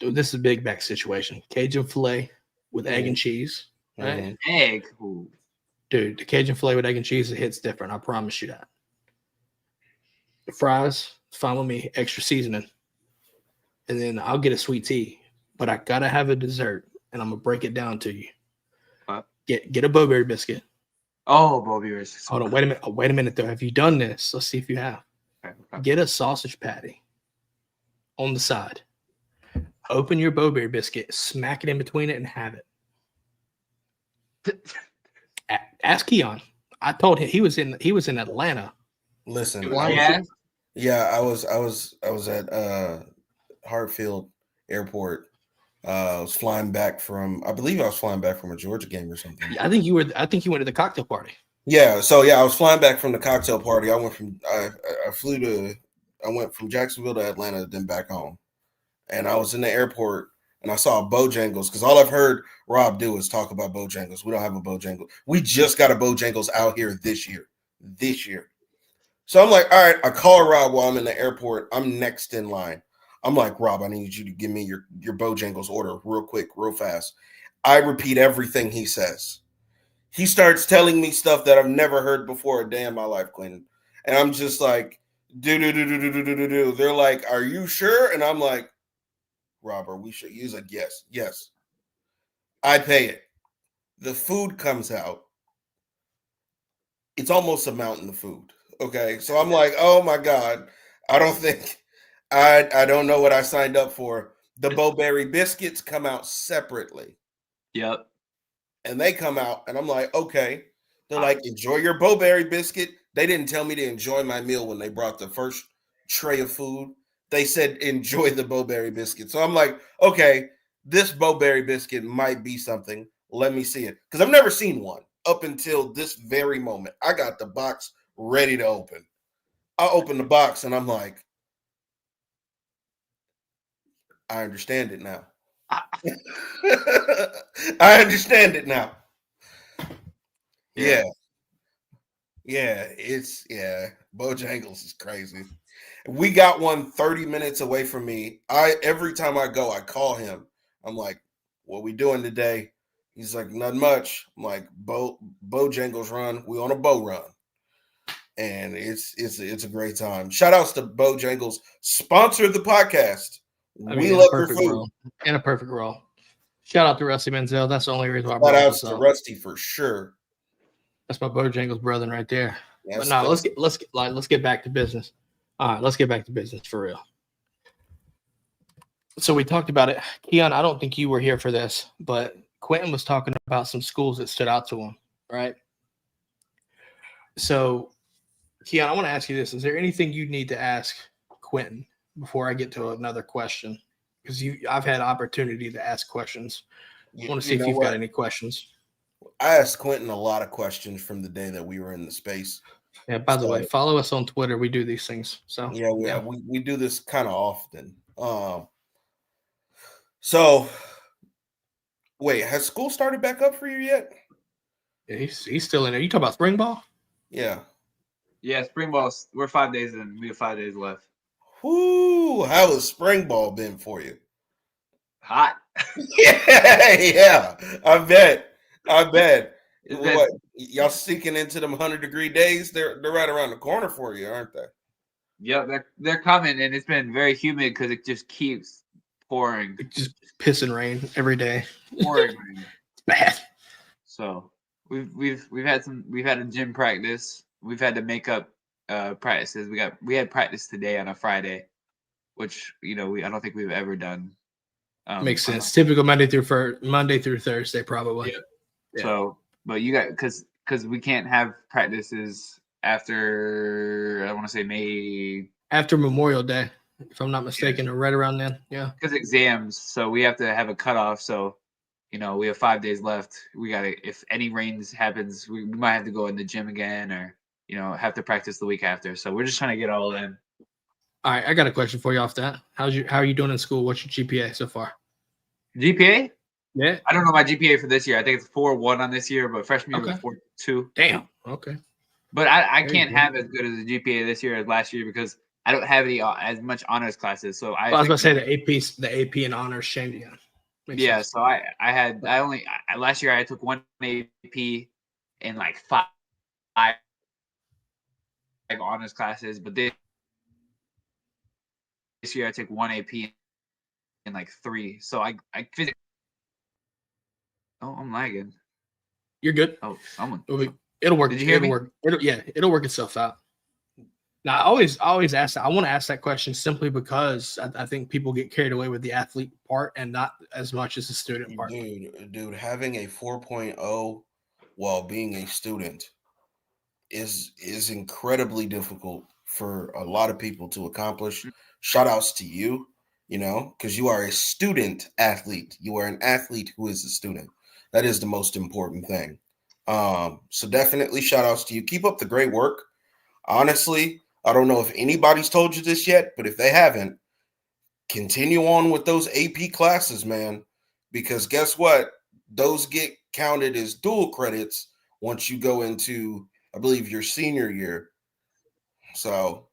This is a big back situation. Cajun filet with egg and cheese. Right? Mhm. Egg. Ooh. Dude, the Cajun filet with egg and cheese, it hits different. I promise you that. The fries, fine with me, extra seasoning. And then I'll get a sweet tea, but I gotta have a dessert, and I'm gonna break it down to you. Huh? Get a Bowberry biscuit, Oh, Bo Beavers. Hold on, wait a minute. Oh, wait a minute, though. Have you done this? Let's see if you have. Okay. Get a sausage patty on the side. Open your Bo-Berry biscuit, smack it in between it, and have it. Ask Keon. I told him he was in Atlanta. Listen, Yeah. I was at Hartfield Airport. I was flying back from, I believe I was flying back from a Georgia game or something. I think you went to the cocktail party. Yeah, so I was flying back from the cocktail party. I went from I went from Jacksonville to Atlanta, then back home. And I was in the airport and I saw a Bojangles because all I've heard Rob do is talk about Bojangles. We don't have a Bojangles. We just got a Bojangles out here this year. So I'm like, all right, I call Rob while I'm in the airport. I'm next in line. I'm like, Rob, I need you to give me your Bojangles order real quick, real fast. I repeat everything he says. He starts telling me stuff that I've never heard before a day in my life, Quinton. And I'm just like, do. They're like, are you sure? And I'm like, Rob, are we sure? He's like, yes. I pay it. The food comes out. It's almost a mountain of food. Okay. So I'm like, oh my God. I don't know what I signed up for. The Bo-Berry biscuits come out separately. Yep. And they come out, and I'm like, okay. They're like, enjoy your Bo-Berry biscuit. They didn't tell me to enjoy my meal when they brought the first tray of food. They said, enjoy the Bo-Berry biscuit. So I'm like, okay, this Bo-Berry biscuit might be something. Let me see it. Because I've never seen one up until this very moment. I got the box ready to open. I open the box, and I'm like, I understand it now. I understand it now. Yeah. Bojangles is crazy. We got one 30 minutes away from me. Every time I go, I call him. I'm like, what we doing today? He's like, nothing much. I'm like, Bojangles run. We on a bow run. And it's a great time. Shout outs to Bojangles. Sponsor the podcast. We love your food. In a perfect role. Shout out to Rusty Menzel. That's the only reason why I Shout brought outs this to up. Rusty for sure. That's my Bojangles brother right there. Yes, but no, let's get back to business. All right, let's get back to business for real. So we talked about it. Keon, I don't think you were here for this, but Quinton was talking about some schools that stood out to him, right? So, Keon, I want to ask you this. Is there anything you need to ask Quinton before I get to another question? Because I've had opportunity to ask questions. I want to see if you've got any questions. I asked Quinton a lot of questions from the day that we were in the space. Yeah, by the way, follow us on Twitter. We do these things. So we do this kind of often. So wait, has school started back up for you yet? Yeah, he's still in there. You talking about spring ball? Yeah. Yeah, spring ball. We're 5 days in. We have 5 days left. Whoo, how has spring ball been for you? Hot. yeah. I bet. What, y'all sinking into them 100-degree days? They're right around the corner for you, aren't they? Yep, they're coming, and it's been very humid because it just keeps pouring. It just pissing rain every day. Pouring rain. It's bad. So we've had a gym practice. We've had to make up practices. We had practice today on a Friday, which I don't think we've ever done. Makes sense. Typical Monday through Thursday, probably. Yeah. So, but you got because we can't have practices after I want to say May after Memorial Day, if I'm not mistaken, or right around then. Yeah. Because exams, so we have to have a cutoff. So, we have 5 days left. We gotta if any rains happens, we might have to go in the gym again, or have to practice the week after. So we're just trying to get all in. All right, I got a question for you off that. How are you doing in school? What's your GPA so far? GPA? Yeah. I don't know my GPA for this year. I think it's 4.1 on this year, but freshman year was 4.2. Damn. Okay. But I can't have as good as a GPA this year as last year because I don't have as much honors classes. So I was about to say the AP and honors changed. Yeah. Sense. So last year I took one AP and like five honors classes, but this year I took one AP and like 3. So I physically. Oh, I'm lagging. You're good. Oh, someone. It'll work. Did you hear me? It'll work itself out. Now, I always ask that. I want to ask that question simply because I think people get carried away with the athlete part and not as much as the student part. Dude, having a 4.0 while being a student is incredibly difficult for a lot of people to accomplish. Shout outs to you, because you are a student athlete. You are an athlete who is a student. That is the most important thing. So definitely shout outs to you. Keep up the great work. Honestly, I don't know if anybody's told you this yet, but if they haven't, continue on with those AP classes, man, because guess what? Those get counted as dual credits once you go into, I believe, your senior year. So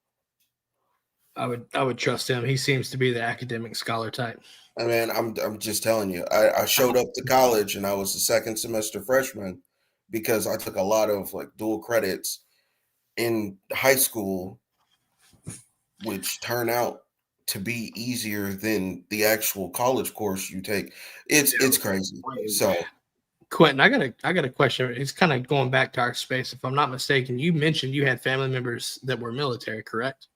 I would trust him. He seems to be the academic scholar type. I mean, I'm just telling you, I showed up to college and I was a second semester freshman because I took a lot of like dual credits in high school, which turn out to be easier than the actual college course you take. It's crazy. So Quinton, I got a question. It's kind of going back to our space. If I'm not mistaken, you mentioned you had family members that were military, correct?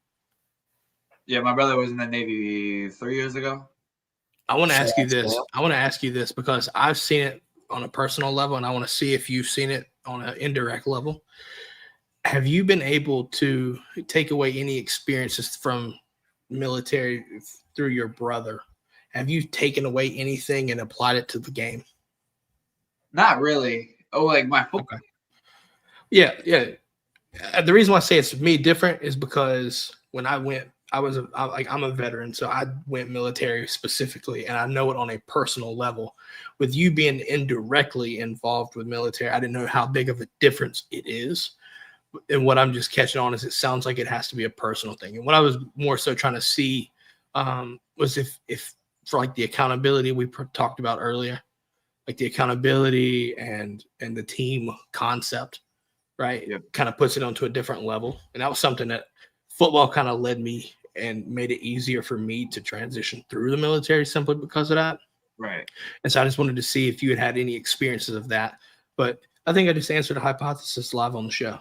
Yeah, my brother was in the Navy 3 years ago. I want to ask you this. I want to ask you this because I've seen it on a personal level, and I want to see if you've seen it on an indirect level. Have you been able to take away any experiences from military through your brother? Have you taken away anything and applied it to the game? Not really. Oh, like my football. Okay. Yeah. The reason why I say it's me different is because when I went, I'm a veteran, so I went military specifically, and I know it on a personal level. With you being indirectly involved with military, I didn't know how big of a difference it is. And what I'm just catching on is it sounds like it has to be a personal thing. And what I was more so trying to see was if for like the accountability we talked about earlier, like the accountability and the team concept, right? Yep. Kind of puts it onto a different level. And that was something that football kind of led me and made it easier for me to transition through the military simply because of that. Right. And so I just wanted to see if you had any experiences of that. But I think I just answered a hypothesis live on the show.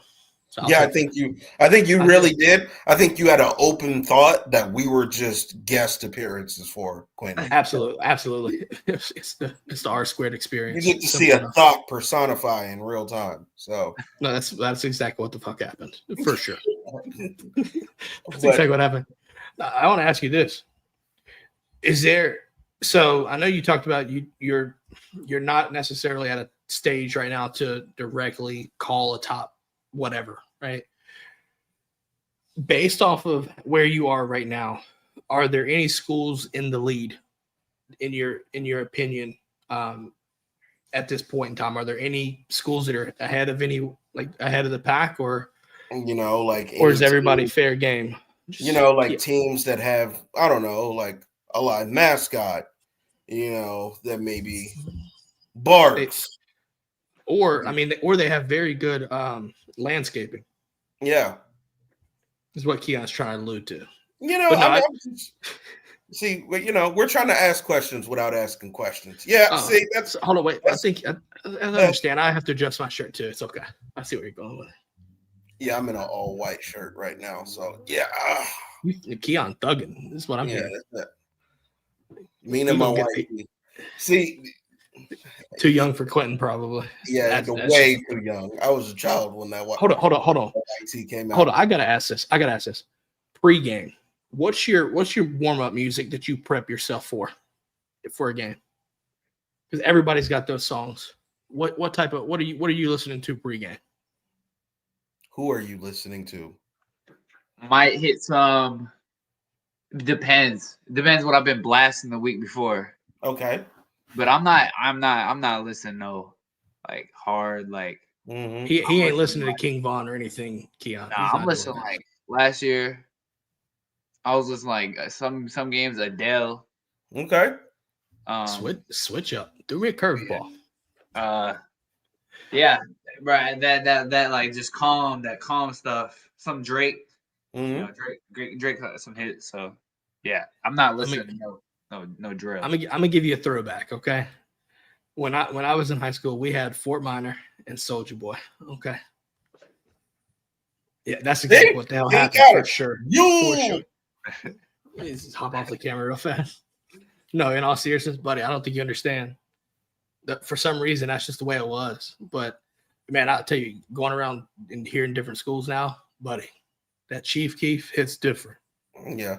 So yeah, I think you really did. I think you had an open thought that we were just guest appearances for, Quinton. Absolutely. It's the R squared experience. You get to see a thought personify in real time. So no, that's exactly what the fuck happened for sure. That's exactly what happened. I want to ask you this: So I know you talked about you're not necessarily at a stage right now to directly call a top whatever, right? Based off of where you are right now, are there any schools in the lead in your opinion at this point in time? Are there any schools that are ahead of the pack, or or is everybody fair game? Teams that have, I don't know, like a live mascot, that maybe barks. Or they have very good landscaping. Yeah. Is what Keon's trying to allude to. We're trying to ask questions without asking questions. Yeah, hold on, wait. I understand. I have to adjust my shirt too. It's okay. I see where you're going with it. Yeah, I'm in an all-white shirt right now. So, yeah. Keon thugging. This is what I'm hearing. Me and my wife. See, too young for Quinton, probably. Yeah, way too young. I was a child when that was. Hold on. Came out. Hold on. I gotta ask this. Pre-game, what's your warm-up music that you prep yourself for a game? Because everybody's got those songs. What are you listening to pre-game? Who are you listening to? Might hit some. Depends what I've been blasting the week before. Okay. But I'm not listening no like hard like. Mm-hmm. He ain't listening to King Von or anything, Keon. Nah, I'm listening like last year. I was listening like some games Adele. Okay. Switch up. Do me a curveball. Yeah, right. That like just calm stuff. Some Drake. Mm-hmm. Drake got some hits. So yeah, I'm not listening no drill. I'm gonna give you a throwback, okay? When I was in high school, we had Fort Minor and Soulja Boy. Okay. Yeah, that's exactly what the hell happened for sure. For sure. Just hop off the camera real fast. No, in all seriousness, buddy, I don't think you understand. For some reason, that's just the way it was. But man, I'll tell you, going around and hearing different schools now, buddy, that Chief Keef hits different. Yeah.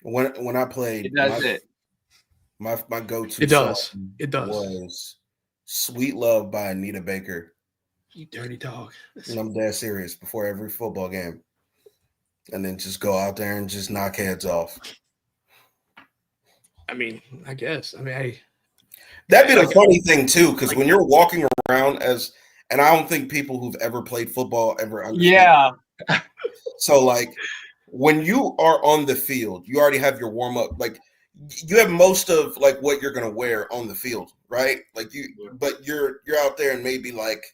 When I played, It does my go-to It does. song It does. was "Sweet Love" by Anita Baker. You dirty dog. And I'm dead serious before every football game. And then just go out there and just knock heads off. I mean, I guess. I mean, that'd be the funny thing too, because when you're walking around and I don't think people who've ever played football ever understand. Yeah. So like when you are on the field, you already have your warm up. Like you have most of like what you're gonna wear on the field, right? Like but you're out there and maybe like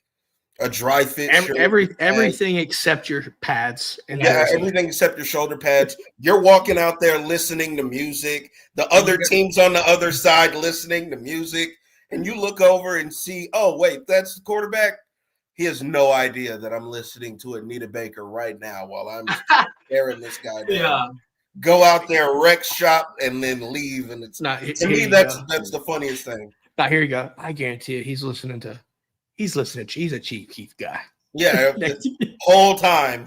a dry fit shirt. Everything except your pads. And everything except your shoulder pads. You're walking out there listening to music. The other team's on the other side listening to music. And you look over and see, oh, wait, that's the quarterback? He has no idea that I'm listening to Anita Baker right now while I'm staring this guy down. Yeah. Go out there, wreck shop, and then leave. And it's not to me, that's the funniest thing. Now, here you go. I guarantee you he's a Chief Keef guy. Yeah, the whole time.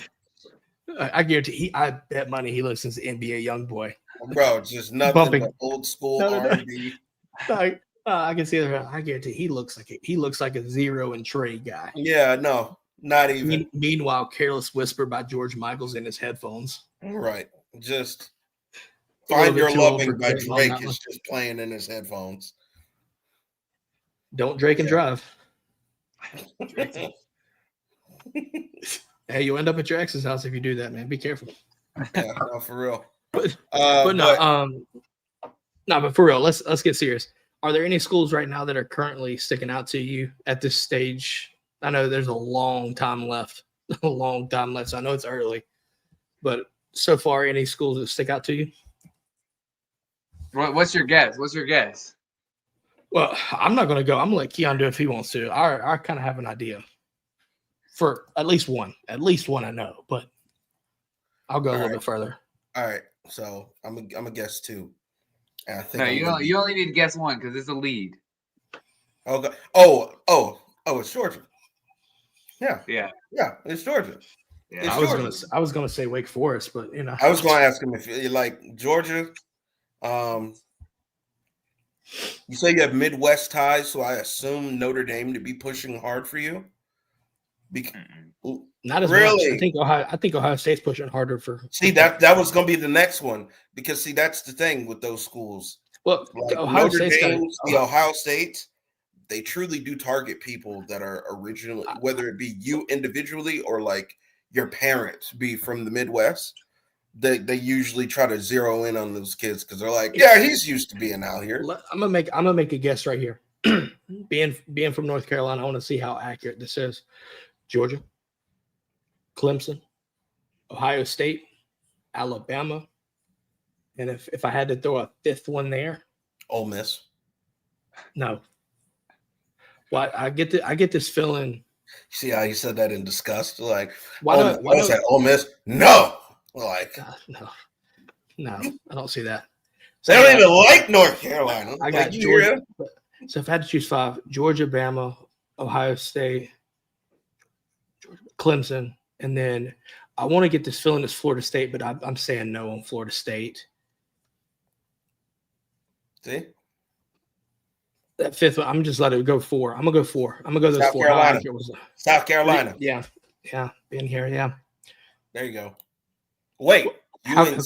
I guarantee I bet money he listens to NBA YoungBoy. Bro, just nothing but old school R&B. I can see that. I guarantee he looks like a Zero and Trey guy. Yeah, no, not even. Meanwhile, Careless Whisper by George Michael's in his headphones. Right. Just Find Your Loving by Drake is just playing in his headphones. Don't Drake and drive. Hey, you end up at your ex's house if you do that, man. Be careful. Yeah, no, for real. But for real, let's get serious. Are there any schools right now that are currently sticking out to you at this stage? I know there's a long time left. So I know it's early, but so far, any schools that stick out to you? What's your guess? Well, I'm not going to go. I'm going to let Keon do it if he wants to. I kind of have an idea for at least one. At least one I know, but I'll go a little bit further. All right. So I'm a guess two. And I think no, you only need to guess one because it's a lead. Okay. Oh, it's Georgia. Yeah, it's Georgia. Yeah. I was gonna say Wake Forest, but I was going to ask him if you like Georgia. You say you have Midwest ties, so I assume Notre Dame to be pushing hard for you. Not as really much. I think Ohio State's pushing harder for. See that was going to be the next one because that's the thing with those schools. Well, like Ohio State, they truly do target people that are originally, whether it be you individually or like your parents be from the Midwest. They usually try to zero in on those kids because they're like, yeah, he's used to being out here. I'm gonna make a guess right here. being from North Carolina, I want to see how accurate this is. Georgia, Clemson, Ohio State, Alabama, and if I had to throw a fifth one there, Ole Miss. No. Well, I get this feeling. See how you said that in disgust? Like, why that Ole Miss? No. Like, no, I don't see that. So they don't even like North Carolina. I got Georgia. So if I had to choose five, Georgia, Bama, Ohio State, Clemson, and then I want to get this feeling as Florida State, but I'm saying no on Florida State. See? That fifth one, I'm just letting it go four. I'm going to go four. I'm going to go those four. South Carolina. Yeah. Been here, yeah. There you go. Wait. UNC.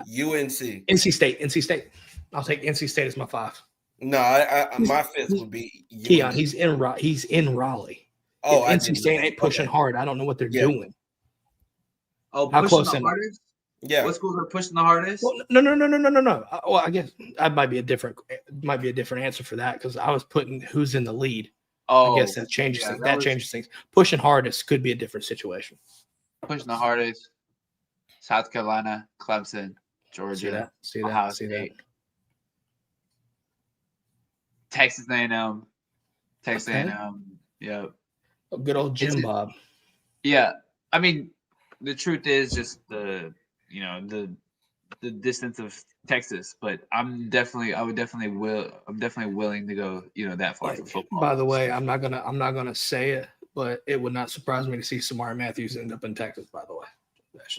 NC State. I'll take NC State as my five. No, my fifth would be UNC. Keon. He's in Raleigh. Oh, NC State ain't pushing hard. I don't know what they're doing. Oh, how close the hardest? Yeah. What schools are pushing the hardest? Well, no. Well, I guess that might be a different answer for that because I was putting who's in the lead. Oh, I guess that changes things. That changes things. Pushing hardest could be a different situation. Pushing the hardest. South Carolina, Clemson, Georgia, Ohio State. Texas A&M. Yep. Good old Jim Bob. Yeah. I mean, the truth is just the distance of Texas, but I'm definitely willing to go, that far for football. By the way, I'm not gonna say it, but it would not surprise me to see Samari Matthews end up in Texas. By the way,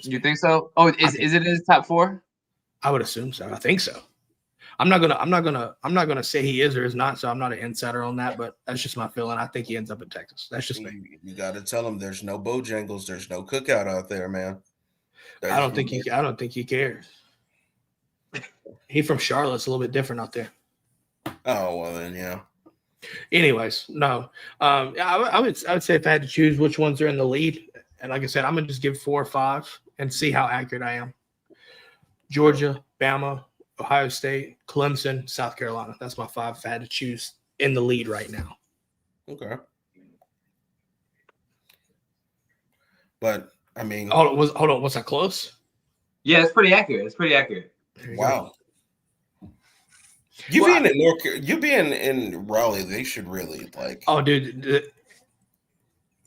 you think so? Oh, is it in his top 4? I would assume so. I think so. I'm not gonna say he is or is not. So I'm not an insider on that, but that's just my feeling. I think he ends up in Texas. That's just me. You got to tell him there's no Bojangles, there's no cookout out there, man. I don't think he cares. He from Charlotte. It's a little bit different out there. Oh well, then yeah. Anyways, no. I would say if I had to choose which ones are in the lead, and like I said, I'm gonna just give 4 or 5 and see how accurate I am. Georgia, Bama, Ohio State, Clemson, South Carolina. That's my 5 if I had to choose in the lead right now. Okay. But I mean, hold on. Was that close? Yeah, it's pretty accurate. Wow. You being in Raleigh, they should really like. Oh, dude,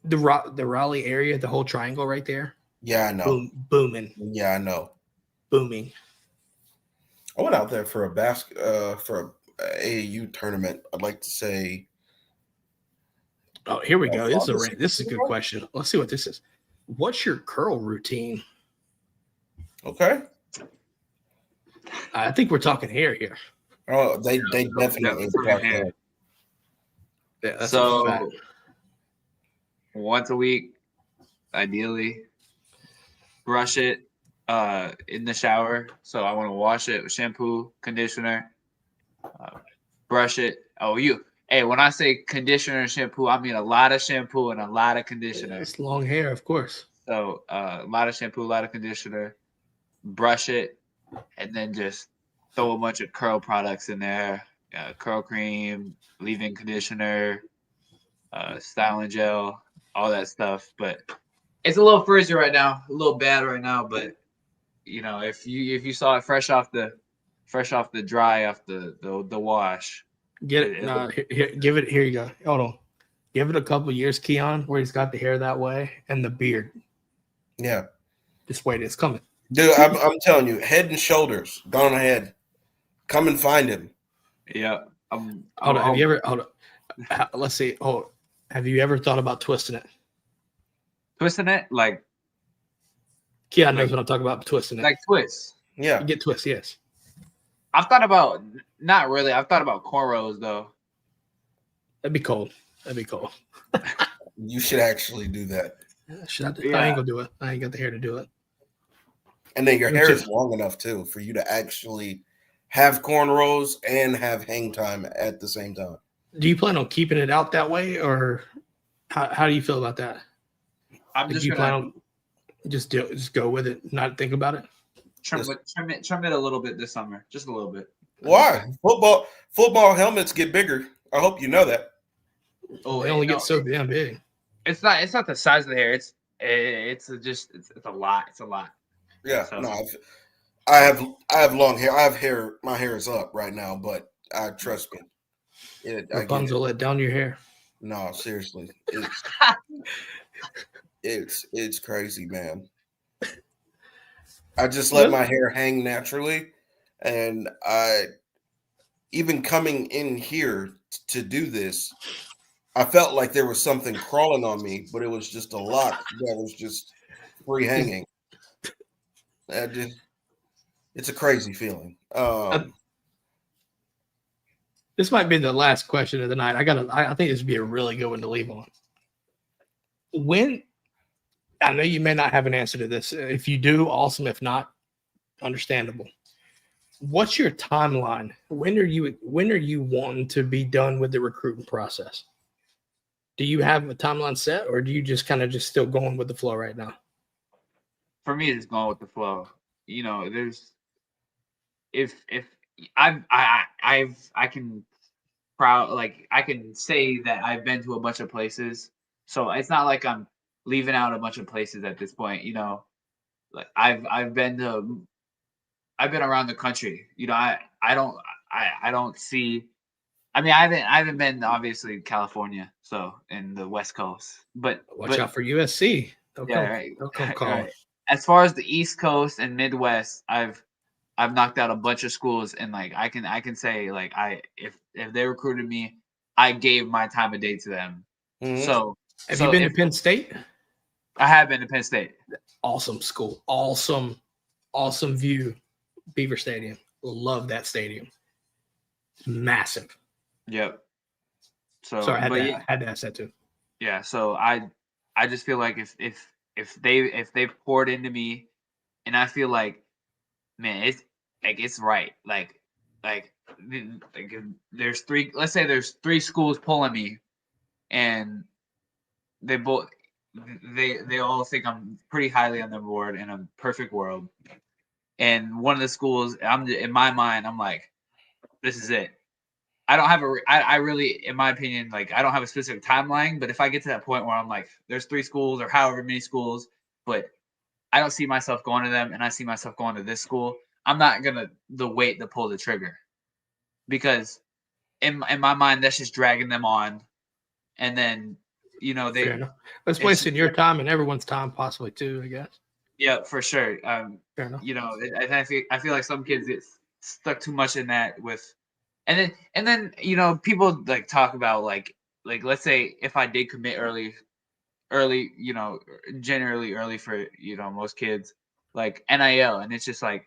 the Raleigh area, the whole triangle right there. Yeah, I know. Booming. Yeah, I know. Booming. I went out there for a AAU tournament. I'd like to say. Oh, here we go. This is a good question. Let's see what this is. What's your curl routine? Okay. I think we're talking hair here. Oh, they definitely. Yeah, that's so once a week, ideally, brush it in the shower. So I want to wash it with shampoo, conditioner, brush it. Hey, when I say conditioner and shampoo, I mean a lot of shampoo and a lot of conditioner. It's long hair, of course. So a lot of shampoo, a lot of conditioner, brush it, and then just throw a bunch of curl products in there. Curl cream, leave-in conditioner, styling gel, all that stuff. But it's a little frizzy right now, a little bad right now. But if you saw it fresh off the dry, off the wash, get it. No, give it. Here you go. Hold on. Give it a couple years, Keon, where he's got the hair that way and the beard. Yeah. Just wait, it's coming. Dude, I'm telling you, Head and Shoulders, gone ahead. Come and find him. Yeah. Hold on. Have you ever? Hold on. Let's see. Oh, have you ever thought about twisting it? Twisting it, like. Keon knows what I'm talking about. Twisting it, like twist. Yeah. You get twist. Yes. I've thought about not really. I've thought about cornrows though. That'd be cold. You should actually do that. Should I? Yeah. I ain't gonna do it. I ain't got the hair to do it. And then your hair is long enough too for you to actually have cornrows and have hang time at the same time. Do you plan on keeping it out that way, or how do you feel about that? I'm just plan on just go with it, not think about it. Trim it a little bit this summer, just a little bit. Why? Football helmets get bigger. I hope you know that. Oh, they only get so damn big. It's not the size of the hair. It's a lot. It's a lot. Yeah. So. No, I have long hair. I have hair. My hair is up right now, but trust me. Rapunzel let down your hair. No, seriously. It's crazy, man. I just let my hair hang naturally, and even coming in here to do this, I felt like there was something crawling on me, but it was just a lot that was just free hanging. It's a crazy feeling. This might be the last question of the night. I think this would be a really good one to leave on. When I know you may not have an answer to this. If you do, awesome. If not, understandable. What's your timeline? When are you wanting to be done with the recruiting process? Do you have a timeline set, or do you just kind of just still going with the flow right now? For me, it's going with the flow. There's if I can I can say that I've been to a bunch of places, so it's not like I'm leaving out a bunch of places at this point. Like I've been around the country. I don't see. I mean, I haven't been obviously California, so in the West Coast, but watch out for USC. Don't Yeah, come, right. don't come calling. Right. As far as the East Coast and Midwest, I've knocked out a bunch of schools, and like I can say like if they recruited me, I gave my time of day to them. Mhm. Have you been to Penn State? I have been to Penn State. Awesome school. Awesome view. Beaver Stadium. Love that stadium. Massive. Yep. So, Sorry, I but had to ask that too. yeah. So I just feel like if they've poured into me, and I feel like, man, it's right. Like if there's three. Let's say there's three schools pulling me, and they both they all think I'm pretty highly on their board in a perfect world. And one of the schools, I'm in my mind, I'm like, this is it. I don't have I really, in my opinion, like I don't have a specific timeline. But if I get to that point where I'm like, there's three schools or however many schools, but I don't see myself going to them, and I see myself going to this school, I'm not gonna wait to pull the trigger, because in my mind that's just dragging them on, and then Fair enough. It's wasting your time and everyone's time, possibly too, I guess. Yeah, for sure. Fair enough. I feel like some kids get stuck too much in that with, and then people like talk about like let's say if I did commit early, generally early for most kids, like NIL, and it's just like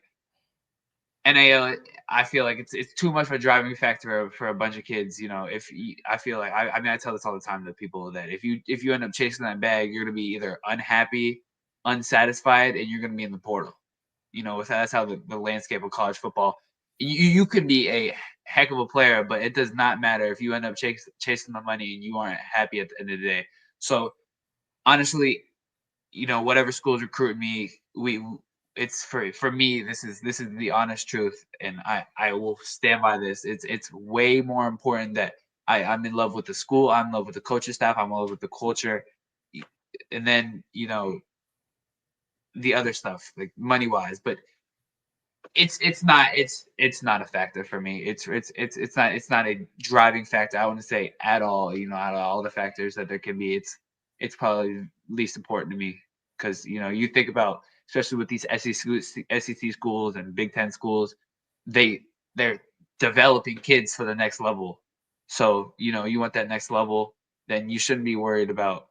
NIL. I feel like it's too much of a driving factor for a bunch of kids. I feel like I mean I tell this all the time to people that if you end up chasing that bag, you're gonna be either unhappy, unsatisfied, and you're gonna be in the portal. That's how the landscape of college football. You could be a heck of a player, but it does not matter if you end up chasing the money and you aren't happy at the end of the day. So honestly, whatever schools recruit me, it's for me. This is the honest truth, and I will stand by this. It's way more important that I'm in love with the school, I'm in love with the coaching staff, I'm in love with the culture, and then the other stuff like money wise. But it's not a factor for me. It's not a driving factor, I wouldn't say at all. Out of all the factors that there can be, it's probably least important to me, because you think about, especially with these SEC schools and Big Ten schools, they're developing kids for the next level. So you want that next level, then you shouldn't be worried about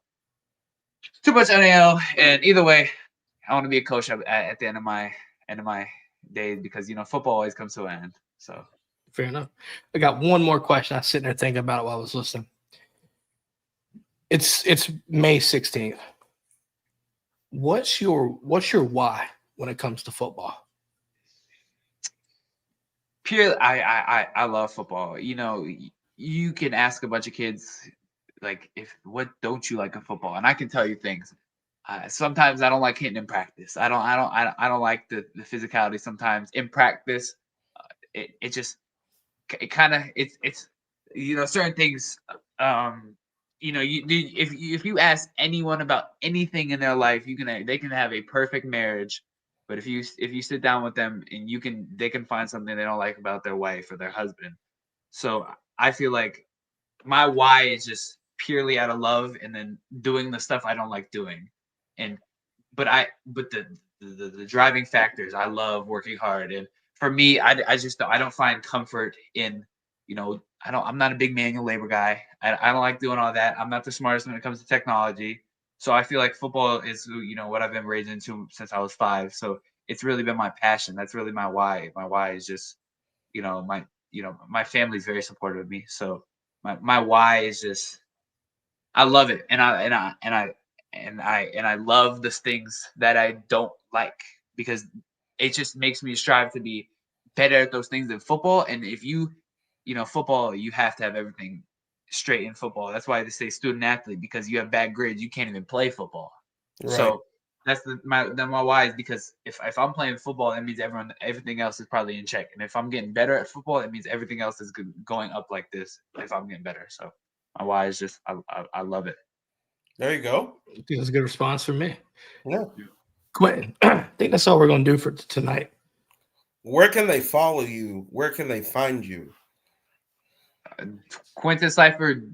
too much NIL. And either way, I want to be a coach at the end of my days, because football always comes to an end. So fair enough. I got one more question. I was sitting there thinking about it while I was listening. It's May 16th. What's your why when it comes to football? Purely, I love football. You can ask a bunch of kids like, what don't you like in football, and I can tell you things. Sometimes I don't like hitting in practice. I don't like the physicality sometimes in practice. It just it kind of it's certain things. If you ask anyone about anything in their life, they can have a perfect marriage, but if you sit down with them and they can find something they don't like about their wife or their husband. So I feel like my why is just purely out of love, and then doing the stuff I don't like doing. And but the driving factors, I love working hard, and for me, I just I don't find comfort in, I'm not a big manual labor guy. I don't like doing all that. I'm not the smartest when it comes to technology. So I feel like football is what I've been raised into since I was 5. So it's really been my passion. That's really my why. My why is just my family's very supportive of me. So my why is just, I love it, and I love the things that I don't like, because it just makes me strive to be better at those things in football. And if football, you have to have everything straight in football. That's why they say student athlete, because you have bad grades, you can't even play football. Right. So that's my why, is because if I'm playing football, that means everything else is probably in check. And if I'm getting better at football, that means everything else is going up like this if I'm getting better. So my why is just I love it. There you go. I think that's a good response from me. Yeah. Quinton, I think that's all we're going to do for tonight. Where can they follow you? Where can they find you? Quinton Cypher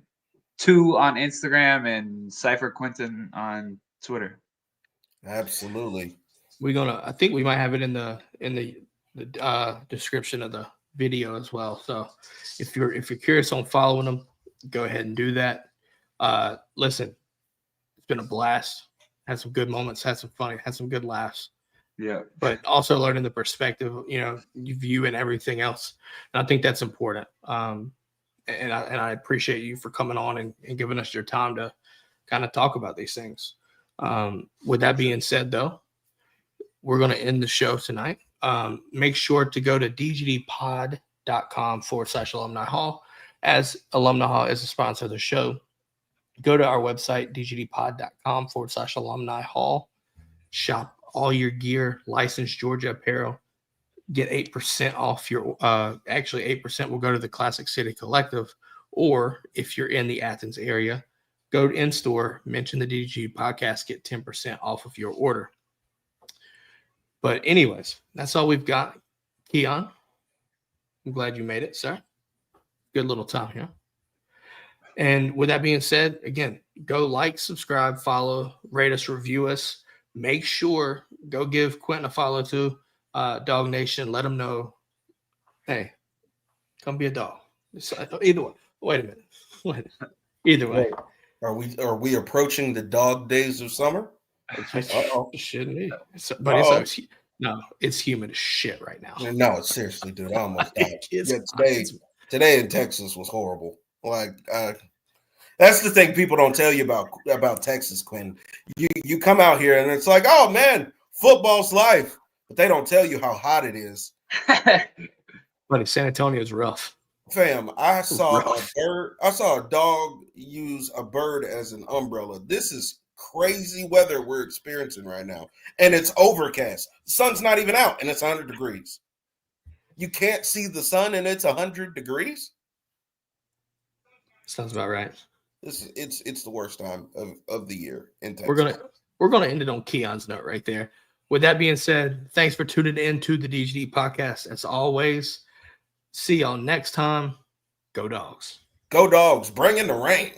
2 on Instagram, and Cypher Quinton on Twitter. Absolutely. I think we might have it in the description of the video as well. So if you're curious on following them, go ahead and do that. Listen, it's been a blast. Had some good moments, had some funny, had some good laughs. Yeah. But also learning the perspective, you view and everything else. And I think that's important. And I appreciate you for coming on and giving us your time to kind of talk about these things. With that being said, though, we're going to end the show tonight. Make sure to go to dgdpod.com/alumni hall, as Alumni Hall is a sponsor of the show. Go to our website, dgdpod.com/alumni hall. Shop all your gear, licensed Georgia apparel. Get 8% off your, actually 8% will go to the Classic City Collective. Or if you're in the Athens area, go to in-store, mention the DGD podcast, get 10% off of your order. But anyways, that's all we've got. Keon, I'm glad you made it, sir. Good little time here. And with that being said, again, go like, subscribe, follow, rate us, review us. Make sure, go give Quinton a follow too. Dog Nation, let them know, hey, come be a dog. Either way. Wait a minute. Either way. Are we approaching the dog days of summer? Shouldn't be. It's humid as shit right now. No, seriously, dude. I almost died. Today in Texas was horrible. Like, that's the thing people don't tell you about Texas, Quinn. You come out here and it's like, oh man, football's life, but they don't tell you how hot it is. Buddy, San Antonio's rough. Fam, I saw a bird. I saw a dog use a bird as an umbrella. This is crazy weather we're experiencing right now, and it's overcast. The sun's not even out, and it's 100 degrees. You can't see the sun, and it's 100 degrees. Sounds about right. It's the worst time of the year in Texas. We're gonna end it on Keon's note right there. With that being said, thanks for tuning in to the DGD podcast. As always, see y'all next time. Go Dogs. Go Dogs. Bring in the rain.